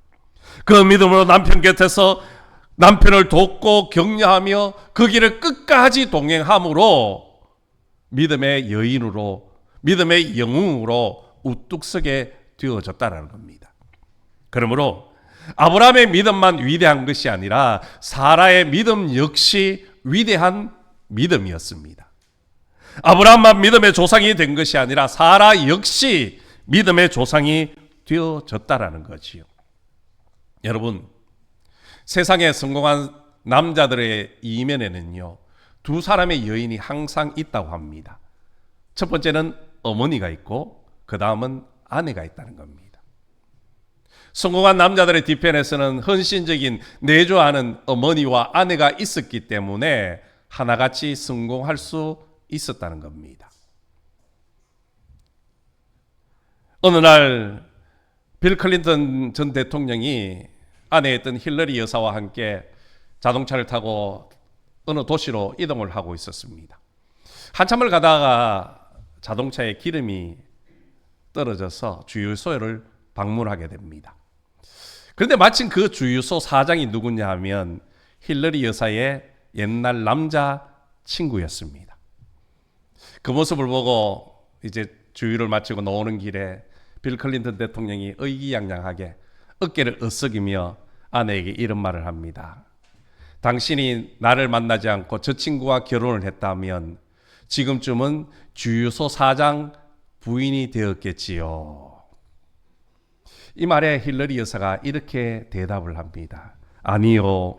그 믿음으로 남편 곁에서 남편을 돕고 격려하며 그 길을 끝까지 동행함으로 믿음의 여인으로, 믿음의 영웅으로 우뚝 서게 되어졌다는 겁니다. 그러므로 아브라함의 믿음만 위대한 것이 아니라 사라의 믿음 역시 위대한 믿음이었습니다. 아브라함만 믿음의 조상이 된 것이 아니라 사라 역시 믿음의 조상이 되어졌다라는 거지요. 여러분, 세상에 성공한 남자들의 이면에는요, 두 사람의 여인이 항상 있다고 합니다. 첫 번째는 어머니가 있고 그 다음은 아내가 있다는 겁니다. 성공한 남자들의 뒤편에서는 헌신적인 내조하는 어머니와 아내가 있었기 때문에 하나같이 성공할 수 있었다는 겁니다. 어느 날 빌 클린턴 전 대통령이 아내였던 힐러리 여사와 함께 자동차를 타고 어느 도시로 이동을 하고 있었습니다. 한참을 가다가 자동차에 기름이 떨어져서 주유소를 방문하게 됩니다. 그런데 마침 그 주유소 사장이 누구냐 하면 힐러리 여사의 옛날 남자 친구였습니다. 그 모습을 보고 이제 주유를 마치고 나오는 길에 빌 클린턴 대통령이 의기양양하게 어깨를 으쓱이며 아내에게 이런 말을 합니다. 당신이 나를 만나지 않고 저 친구와 결혼을 했다면 지금쯤은 주유소 사장 부인이 되었겠지요. 이 말에 힐러리 여사가 이렇게 대답을 합니다. 아니요.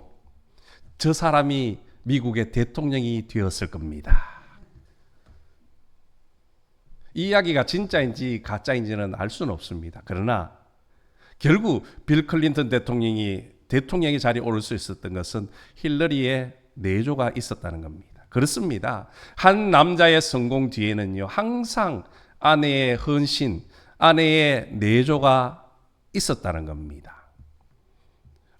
저 사람이 미국의 대통령이 되었을 겁니다. 이 이야기가 진짜인지 가짜인지는 알 수는 없습니다. 그러나 결국 빌 클린턴 대통령이 자리에 오를 수 있었던 것은 힐러리의 내조가 있었다는 겁니다. 그렇습니다. 한 남자의 성공 뒤에는요, 항상 아내의 헌신, 아내의 내조가 있었다는 겁니다.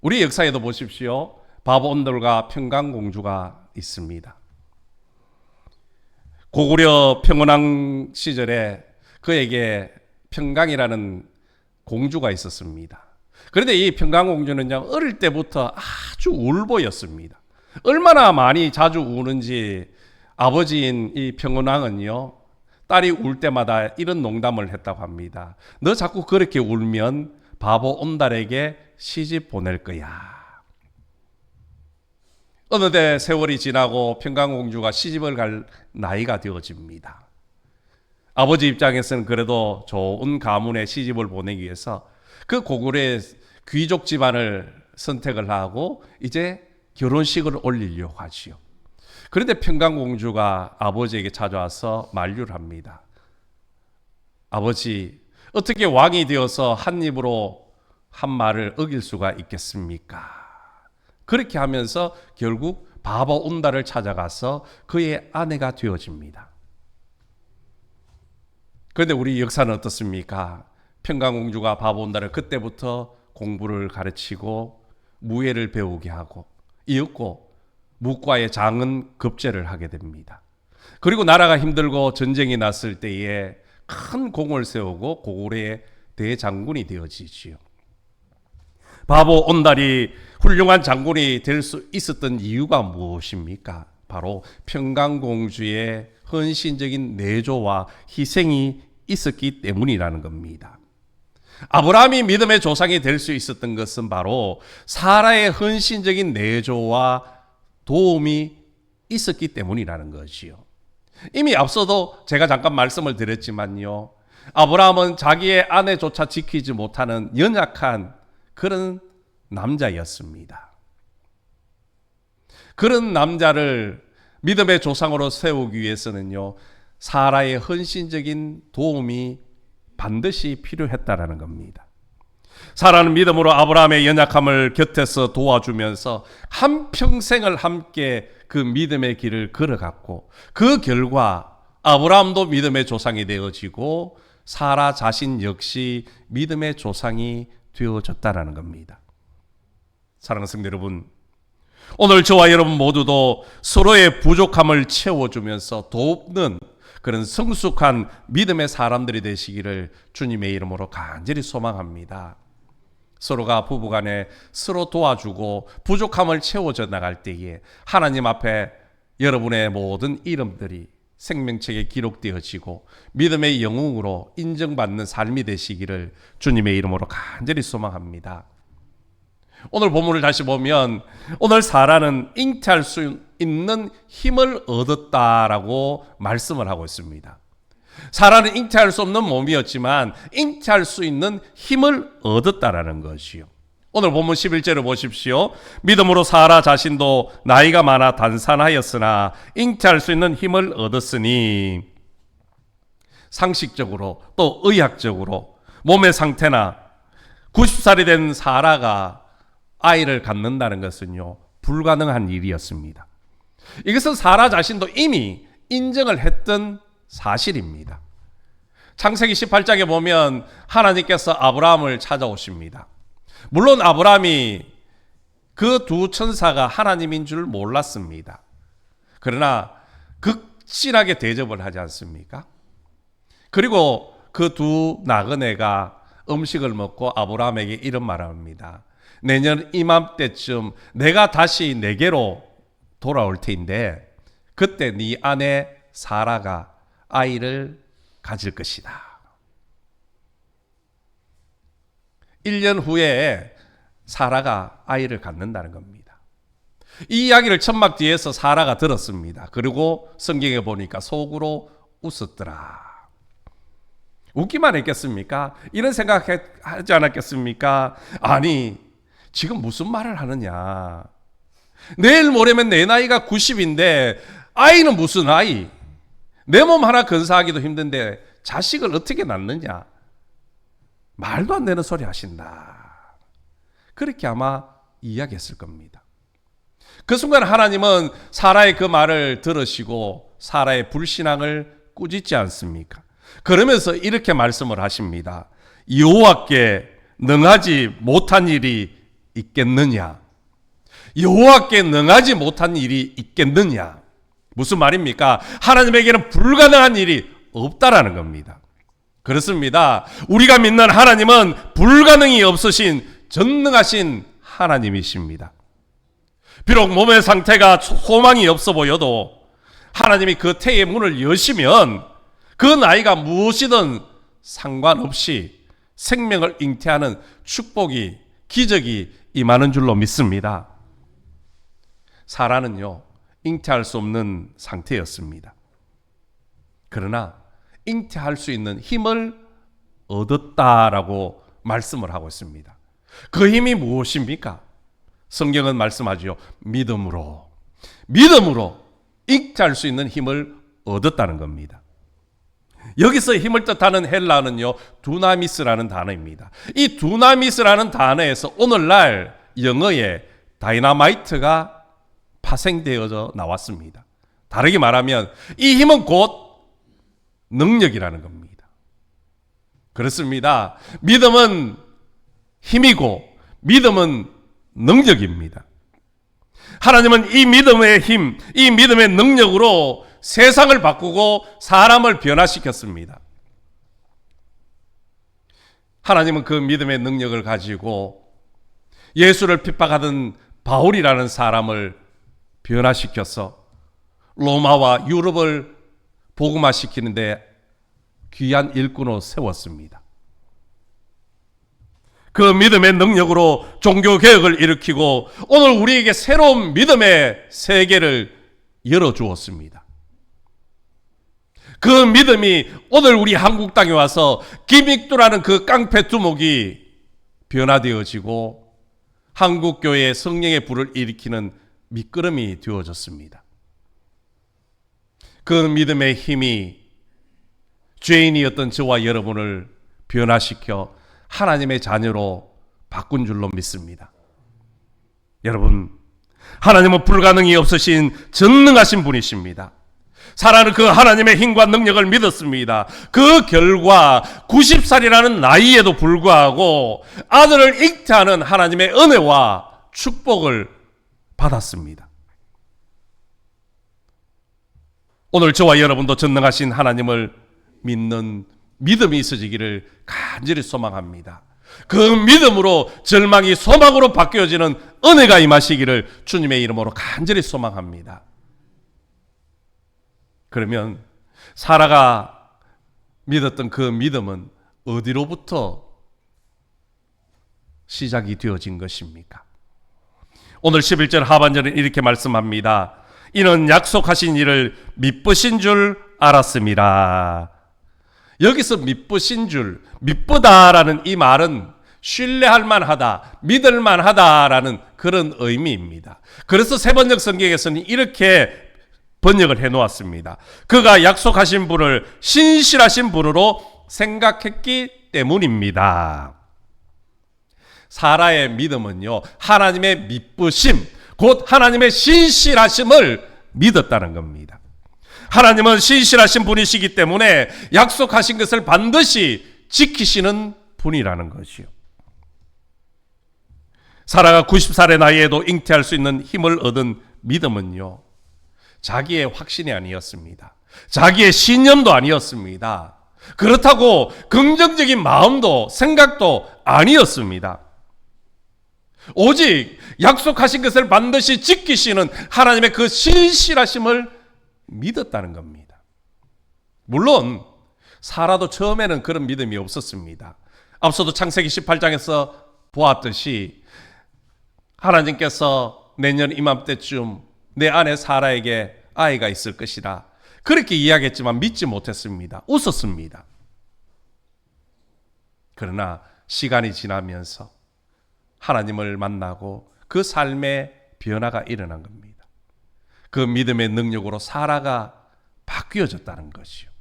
우리 역사에도 보십시오. 바보온돌과 평강공주가 있습니다. 고구려 평원왕 시절에 그에게 평강이라는 공주가 있었습니다. 그런데 이 평강공주는요, 어릴 때부터 아주 울보였습니다. 얼마나 많이 자주 우는지 아버지인 이 평원왕은요, 딸이 울 때마다 이런 농담을 했다고 합니다. 너 자꾸 그렇게 울면 바보 온달에게 시집 보낼 거야. 어느덧 세월이 지나고 평강공주가 시집을 갈 나이가 되어집니다. 아버지 입장에서는 그래도 좋은 가문에 시집을 보내기 위해서 그 고구려의 귀족 집안을 선택을 하고 이제 결혼식을 올리려고 하지요. 그런데 평강공주가 아버지에게 찾아와서 만류를 합니다. 아버지, 어떻게 왕이 되어서 한 입으로 한 말을 어길 수가 있겠습니까? 그렇게 하면서 결국 바보 온다를 찾아가서 그의 아내가 되어집니다. 그런데 우리 역사는 어떻습니까? 평강공주가 바보 온다를 그때부터 공부를 가르치고 무예를 배우게 하고 이윽고 묵과의 장은 급제를 하게 됩니다. 그리고 나라가 힘들고 전쟁이 났을 때에 큰 공을 세우고 고구려의 대장군이 되어지지요. 바보 온달이 훌륭한 장군이 될 수 있었던 이유가 무엇입니까? 바로 평강공주의 헌신적인 내조와 희생이 있었기 때문이라는 겁니다. 아브라함이 믿음의 조상이 될 수 있었던 것은 바로 사라의 헌신적인 내조와 도움이 있었기 때문이라는 것이요. 이미 앞서도 제가 잠깐 말씀을 드렸지만요. 아브라함은 자기의 아내조차 지키지 못하는 연약한 그런 남자였습니다. 그런 남자를 믿음의 조상으로 세우기 위해서는요, 사라의 헌신적인 도움이 반드시 필요했다라는 겁니다. 사라는 믿음으로 아브라함의 연약함을 곁에서 도와주면서 한평생을 함께 그 믿음의 길을 걸어갔고, 그 결과 아브라함도 믿음의 조상이 되어지고 사라 자신 역시 믿음의 조상이 되어졌다라는 겁니다. 사랑하는 성도 여러분, 오늘 저와 여러분 모두도 서로의 부족함을 채워주면서 돕는 그런 성숙한 믿음의 사람들이 되시기를 주님의 이름으로 간절히 소망합니다. 서로가 부부간에 서로 도와주고 부족함을 채워져 나갈 때에 하나님 앞에 여러분의 모든 이름들이 생명책에 기록되어지고 믿음의 영웅으로 인정받는 삶이 되시기를 주님의 이름으로 간절히 소망합니다. 오늘 본문을 다시 보면 오늘 사라는 잉태할 수 있는 힘을 얻었다라고 말씀을 하고 있습니다. 사라는 잉태할 수 없는 몸이었지만 잉태할 수 있는 힘을 얻었다라는 것이요. 오늘 본문 11절을 보십시오. 믿음으로 사라 자신도 나이가 많아 단산하였으나 잉태할 수 있는 힘을 얻었으니, 상식적으로 또 의학적으로 몸의 상태나 90살이 된 사라가 아이를 갖는다는 것은요, 불가능한 일이었습니다. 이것은 사라 자신도 이미 인정을 했던 사실입니다. 창세기 18장에 보면 하나님께서 아브라함을 찾아오십니다. 물론 아브라함이 그 두 천사가 하나님인 줄 몰랐습니다. 그러나 극진하게 대접을 하지 않습니까? 그리고 그 두 나그네가 음식을 먹고 아브라함에게 이런 말을 합니다. 내년 이맘때쯤 내가 다시 내게로 돌아올 테인데 그때 네 아내 사라가 아이를 가질 것이다. 1년 후에 사라가 아이를 갖는다는 겁니다. 이 이야기를 천막 뒤에서 사라가 들었습니다. 그리고 성경에 보니까 속으로 웃었더라. 웃기만 했겠습니까? 이런 생각하지 않았겠습니까? 아니, 지금 무슨 말을 하느냐. 내일 모레면 내 나이가 90인데 아이는 무슨 아이? 내 몸 하나 건사하기도 힘든데 자식을 어떻게 낳느냐. 말도 안 되는 소리 하신다. 그렇게 아마 이야기했을 겁니다. 그 순간 하나님은 사라의 그 말을 들으시고 사라의 불신앙을 꾸짖지 않습니까? 그러면서 이렇게 말씀을 하십니다. 여호와께 능하지 못한 일이 있겠느냐? 여호와께 능하지 못한 일이 있겠느냐? 무슨 말입니까? 하나님에게는 불가능한 일이 없다라는 겁니다. 그렇습니다. 우리가 믿는 하나님은 불가능이 없으신 전능하신 하나님이십니다. 비록 몸의 상태가 소망이 없어 보여도 하나님이 그 태의 문을 여시면 그 나이가 무엇이든 상관없이 생명을 잉태하는 축복이, 기적이 임하는 줄로 믿습니다. 사라는요, 잉태할 수 없는 상태였습니다. 그러나 잉태할 수 있는 힘을 얻었다라고 말씀을 하고 있습니다. 그 힘이 무엇입니까? 성경은 말씀하지요. 믿음으로 잉태할 수 있는 힘을 얻었다는 겁니다. 여기서 힘을 뜻하는 헬라어는요, 두나미스라는 단어입니다. 이 두나미스라는 단어에서 오늘날 영어에 다이나마이트가 파생되어져 나왔습니다. 다르게 말하면 이 힘은 곧 능력이라는 겁니다. 그렇습니다. 믿음은 힘이고 믿음은 능력입니다. 하나님은 이 믿음의 힘, 이 믿음의 능력으로 세상을 바꾸고 사람을 변화시켰습니다. 하나님은 그 믿음의 능력을 가지고 예수를 핍박하던 바울이라는 사람을 변화시켜서 로마와 유럽을 복음화시키는데 귀한 일꾼으로 세웠습니다. 그 믿음의 능력으로 종교개혁을 일으키고 오늘 우리에게 새로운 믿음의 세계를 열어주었습니다. 그 믿음이 오늘 우리 한국 땅에 와서 김익두라는 그 깡패 두목이 변화되어지고 한국교회의 성령의 불을 일으키는 미끄럼이 되어졌습니다. 그 믿음의 힘이 죄인이었던 저와 여러분을 변화시켜 하나님의 자녀로 바꾼 줄로 믿습니다. 여러분, 하나님은 불가능이 없으신 전능하신 분이십니다. 사라는 그 하나님의 힘과 능력을 믿었습니다. 그 결과 90살이라는 나이에도 불구하고 아들을 잉태하는 하나님의 은혜와 축복을 받았습니다. 오늘 저와 여러분도 전능하신 하나님을 믿는 믿음이 있어지기를 간절히 소망합니다. 그 믿음으로 절망이 소망으로 바뀌어지는 은혜가 임하시기를 주님의 이름으로 간절히 소망합니다. 그러면 사라가 믿었던 그 믿음은 어디로부터 시작이 되어진 것입니까? 오늘 11절 하반절은 이렇게 말씀합니다. 이는 약속하신 일을 미쁘신 줄 알았습니다. 여기서 미쁘신 줄, 미쁘다라는 이 말은 신뢰할 만하다, 믿을 만하다라는 그런 의미입니다. 그래서 세번역 성경에서는 이렇게 번역을 해놓았습니다. 그가 약속하신 분을 신실하신 분으로 생각했기 때문입니다. 사라의 믿음은요, 하나님의 미쁘심, 곧 하나님의 신실하심을 믿었다는 겁니다. 하나님은 신실하신 분이시기 때문에 약속하신 것을 반드시 지키시는 분이라는 것이요. 사라가 90살의 나이에도 잉태할 수 있는 힘을 얻은 믿음은요, 자기의 확신이 아니었습니다. 자기의 신념도 아니었습니다. 그렇다고 긍정적인 마음도 생각도 아니었습니다. 오직 약속하신 것을 반드시 지키시는 하나님의 그 신실하심을 믿었다는 겁니다. 물론 사라도 처음에는 그런 믿음이 없었습니다. 앞서도 창세기 18장에서 보았듯이 하나님께서 내년 이맘때쯤 내 아내 사라에게 아이가 있을 것이라 그렇게 이야기했지만 믿지 못했습니다. 웃었습니다. 그러나 시간이 지나면서 하나님을 만나고 그 삶의 변화가 일어난 겁니다. 그 믿음의 능력으로 사라가 바뀌어졌다는 것이요.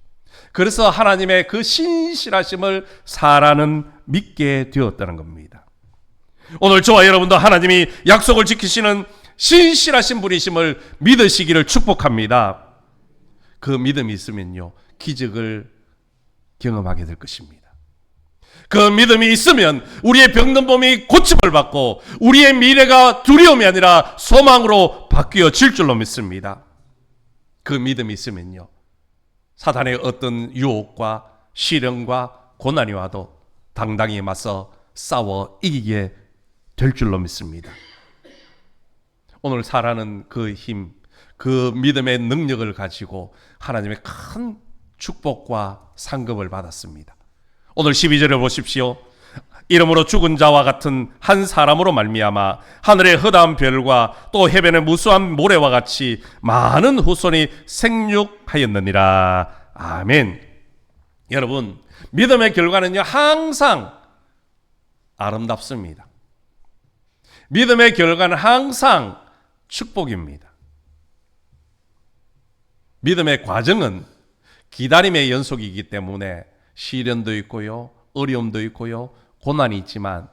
그래서 하나님의 그 신실하심을 사라는 믿게 되었다는 겁니다. 오늘 저와 여러분도 하나님이 약속을 지키시는 신실하신 분이심을 믿으시기를 축복합니다. 그 믿음이 있으면요, 기적을 경험하게 될 것입니다. 그 믿음이 있으면 우리의 병든 몸이 고침을 받고 우리의 미래가 두려움이 아니라 소망으로 바뀌어질 줄로 믿습니다. 그 믿음이 있으면요, 사탄의 어떤 유혹과 시련과 고난이 와도 당당히 맞서 싸워 이기게 될 줄로 믿습니다. 오늘 사라는 그 힘, 그 믿음의 능력을 가지고 하나님의 큰 축복과 상급을 받았습니다. 오늘 12절을 보십시오. 이름으로 죽은 자와 같은 한 사람으로 말미암아 하늘의 허다한 별과 또 해변의 무수한 모래와 같이 많은 후손이 생육하였느니라. 아멘. 여러분, 믿음의 결과는요, 항상 아름답습니다. 믿음의 결과는 항상 축복입니다. 믿음의 과정은 기다림의 연속이기 때문에 시련도 있고요, 어려움도 있고요, 고난이 있지만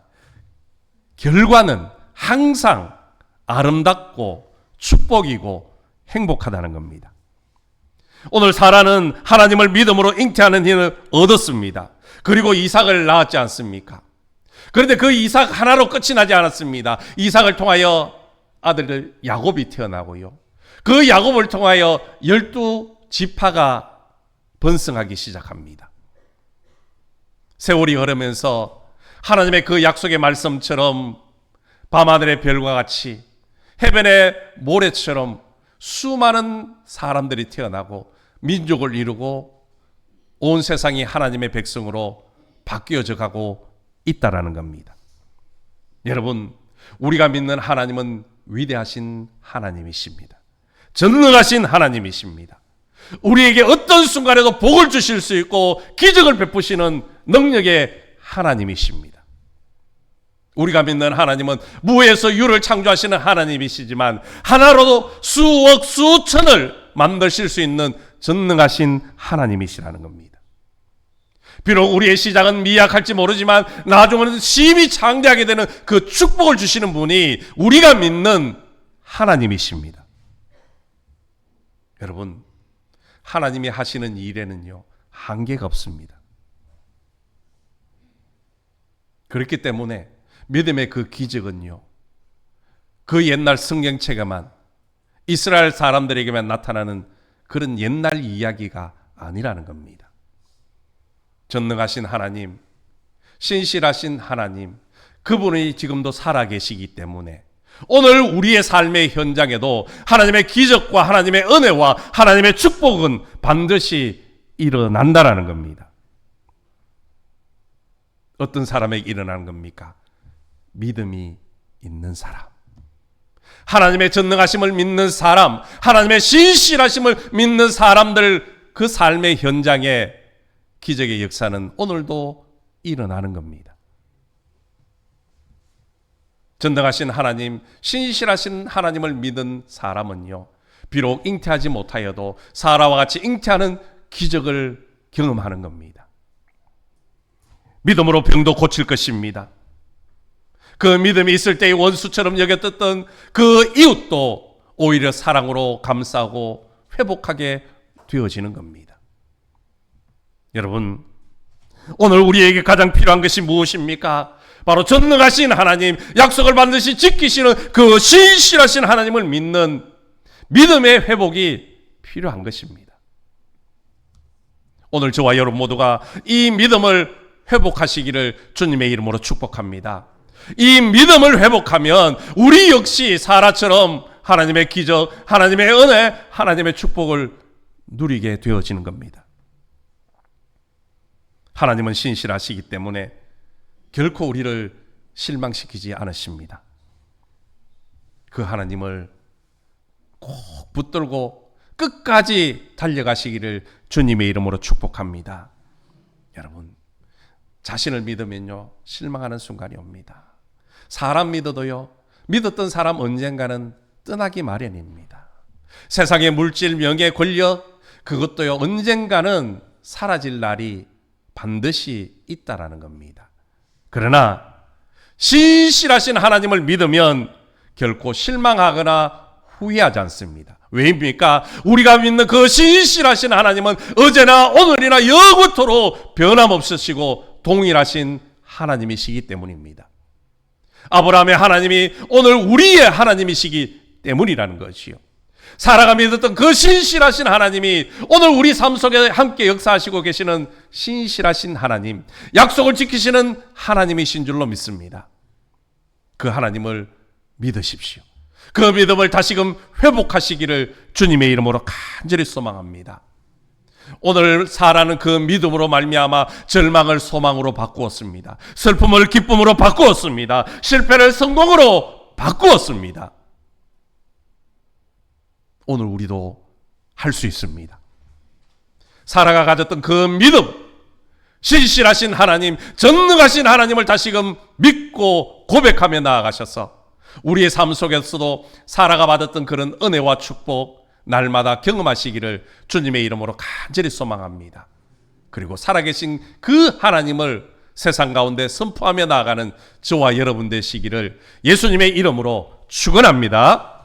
결과는 항상 아름답고 축복이고 행복하다는 겁니다. 오늘 사라는 하나님을 믿음으로 잉태하는 힘을 얻었습니다. 그리고 이삭을 낳았지 않습니까? 그런데 그 이삭 하나로 끝이 나지 않았습니다. 이삭을 통하여 아들 야곱이 태어나고요, 그 야곱을 통하여 12지파가 번성하기 시작합니다. 세월이 흐르면서 하나님의 그 약속의 말씀처럼 밤하늘의 별과 같이 해변의 모래처럼 수많은 사람들이 태어나고 민족을 이루고 온 세상이 하나님의 백성으로 바뀌어져 가고 있다라는 겁니다. 여러분, 우리가 믿는 하나님은 위대하신 하나님이십니다. 전능하신 하나님이십니다. 우리에게 어떤 순간에도 복을 주실 수 있고 기적을 베푸시는 능력의 하나님이십니다. 우리가 믿는 하나님은 무에서 유를 창조하시는 하나님이시지만 하나로도 수억 수천을 만드실 수 있는 전능하신 하나님이시라는 겁니다. 비록 우리의 시작은 미약할지 모르지만 나중에는 심히 창대하게 되는 그 축복을 주시는 분이 우리가 믿는 하나님이십니다. 여러분, 하나님이 하시는 일에는요, 한계가 없습니다. 그렇기 때문에 믿음의 그 기적은요, 그 옛날 성경책에만, 이스라엘 사람들에게만 나타나는 그런 옛날 이야기가 아니라는 겁니다. 전능하신 하나님, 신실하신 하나님, 그분이 지금도 살아계시기 때문에 오늘 우리의 삶의 현장에도 하나님의 기적과 하나님의 은혜와 하나님의 축복은 반드시 일어난다라는 겁니다. 어떤 사람에게 일어나는 겁니까? 믿음이 있는 사람, 하나님의 전능하심을 믿는 사람, 하나님의 신실하심을 믿는 사람들, 그 삶의 현장에 기적의 역사는 오늘도 일어나는 겁니다. 전능하신 하나님, 신실하신 하나님을 믿은 사람은요, 비록 잉태하지 못하여도 사라와 같이 잉태하는 기적을 경험하는 겁니다. 믿음으로 병도 고칠 것입니다. 그 믿음이 있을 때의 원수처럼 여겼던 그 이웃도 오히려 사랑으로 감싸고 회복하게 되어지는 겁니다. 여러분, 오늘 우리에게 가장 필요한 것이 무엇입니까? 바로 전능하신 하나님, 약속을 반드시 지키시는 그 신실하신 하나님을 믿는 믿음의 회복이 필요한 것입니다. 오늘 저와 여러분 모두가 이 믿음을 회복하시기를 주님의 이름으로 축복합니다. 이 믿음을 회복하면 우리 역시 사라처럼 하나님의 기적, 하나님의 은혜, 하나님의 축복을 누리게 되어지는 겁니다. 하나님은 신실하시기 때문에 결코 우리를 실망시키지 않으십니다. 그 하나님을 꼭 붙들고 끝까지 달려가시기를 주님의 이름으로 축복합니다. 여러분, 자신을 믿으면요, 실망하는 순간이 옵니다. 사람 믿어도요, 믿었던 사람 언젠가는 떠나기 마련입니다. 세상의 물질, 명예, 권력, 그것도요, 언젠가는 사라질 날이 반드시 있다라는 겁니다. 그러나 신실하신 하나님을 믿으면 결코 실망하거나 후회하지 않습니다. 왜입니까? 우리가 믿는 그 신실하신 하나님은 어제나 오늘이나 영원토록 변함없으시고 동일하신 하나님이시기 때문입니다. 아브라함의 하나님이 오늘 우리의 하나님이시기 때문이라는 것이요. 사라가 믿었던 그 신실하신 하나님이 오늘 우리 삶 속에 함께 역사하시고 계시는 신실하신 하나님, 약속을 지키시는 하나님이신 줄로 믿습니다. 그 하나님을 믿으십시오. 그 믿음을 다시금 회복하시기를 주님의 이름으로 간절히 소망합니다. 오늘 사라는 그 믿음으로 말미암아 절망을 소망으로 바꾸었습니다. 슬픔을 기쁨으로 바꾸었습니다. 실패를 성공으로 바꾸었습니다. 오늘 우리도 할 수 있습니다. 사라가 가졌던 그 믿음, 신실하신 하나님, 전능하신 하나님을 다시금 믿고 고백하며 나아가셔서 우리의 삶 속에서도 사라가 받았던 그런 은혜와 축복 날마다 경험하시기를 주님의 이름으로 간절히 소망합니다. 그리고 살아계신 그 하나님을 세상 가운데 선포하며 나아가는 저와 여러분 되시기를 예수님의 이름으로 축원합니다.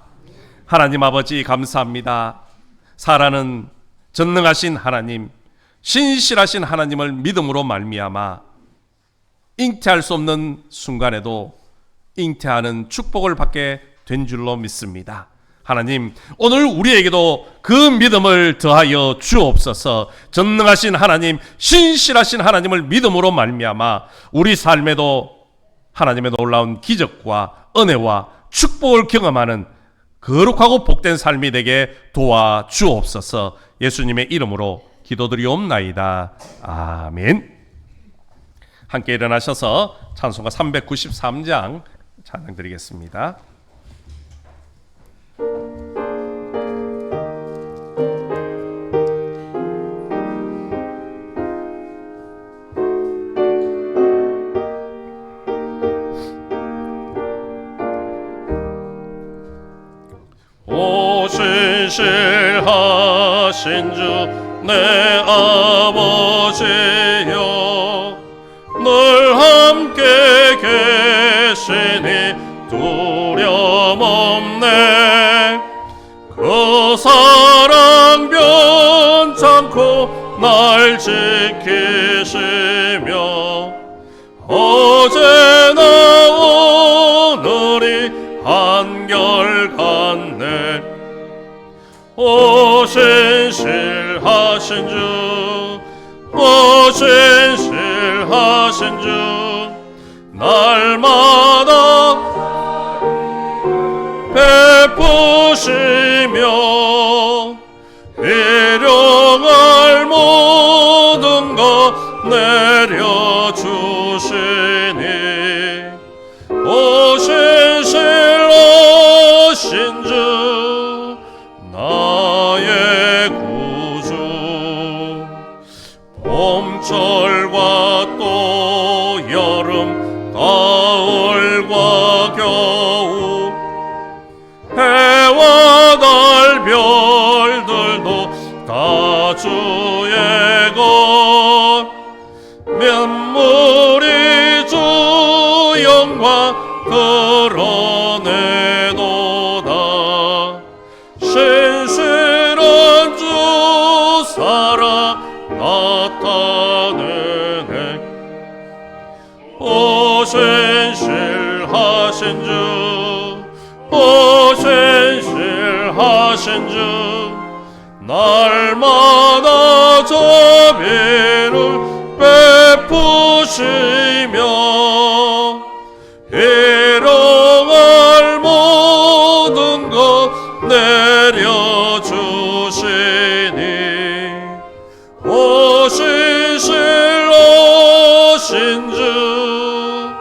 하나님 아버지 감사합니다. 사라는 전능하신 하나님, 신실하신 하나님을 믿음으로 말미암아 잉태할 수 없는 순간에도 잉태하는 축복을 받게 된 줄로 믿습니다. 하나님, 오늘 우리에게도 그 믿음을 더하여 주옵소서. 전능하신 하나님, 신실하신 하나님을 믿음으로 말미암아 우리 삶에도 하나님의 놀라운 기적과 은혜와 축복을 경험하는 거룩하고 복된 삶이 되게 도와주옵소서. 예수님의 이름으로 기도드리옵나이다. 아멘. 함께 일어나셔서 찬송가 393장 찬양 드리겠습니다. 신실하신 주 내 아버지여 늘 함께 계시니 두려움 없네. 그 사랑 변찮고 날 지키시며 어제나 오늘이 한결같네. 오 신실하신 주, 오 신실하신 주 날마다 베푸시며 일용할 모든 것 내려주시니 오 신실하신 주 나의 구주. 봄철과 또 여름 가을과 겨울 해와 달 별들도 다 주의 것. 면물이 주 영광 드러내도다. 신실한 주 사랑 나타내네. 오 신실하신 주, 오 신실하신 주 날마다 자비를 베푸시며 일용할 모든 것 내려주시니 오 신실하신 주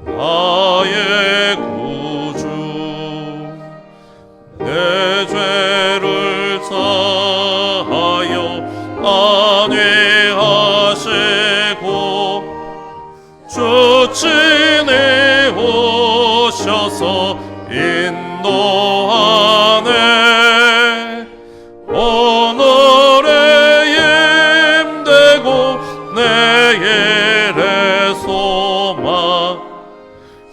나의 구주. 내 죄를 사하여 안위하시고 주 친히 오셔서 인도하네. 오늘의 힘되고 내일의 소망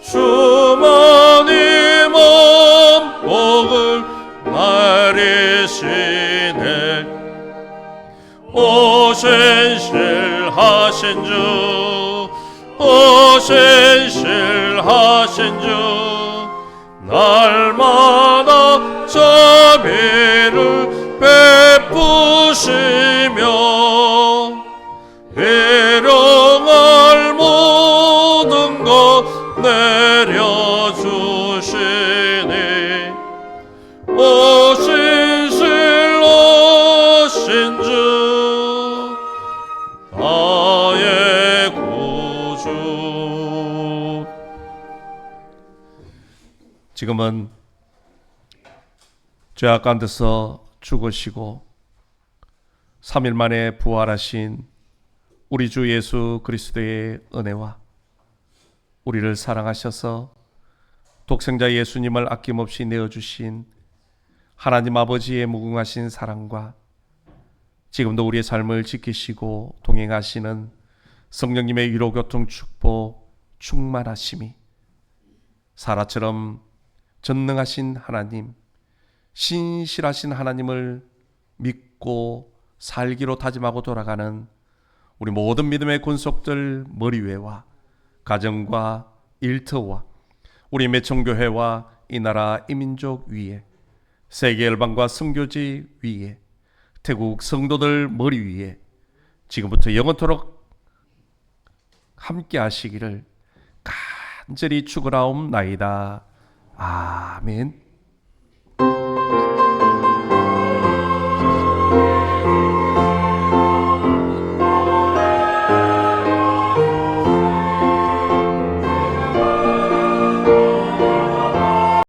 주만이 마음 복을 내리시네. 오 신실하신 주, 오 신실하신 주 날마다 자비를 베푸시며 일용할 모든 것 내려주시니 오 신실하신 주 나의 구주. 지금은 죄악 가운데서 죽으시고 3일 만에 부활하신 우리 주 예수 그리스도의 은혜와 우리를 사랑하셔서 독생자 예수님을 아낌없이 내어주신 하나님 아버지의 무궁하신 사랑과 지금도 우리의 삶을 지키시고 동행하시는 성령님의 위로교통 축복 충만하심이 사라처럼 전능하신 하나님, 신실하신 하나님을 믿고 살기로 다짐하고 돌아가는 우리 모든 믿음의 권속들 머리 위에와 가정과 일터와 우리 매청교회와 이 나라 이민족 위에 세계 열방과 선교지 위에 태국 성도들 머리 위에 지금부터 영원토록 함께 하시기를 간절히 축원하옵나이다. 아멘.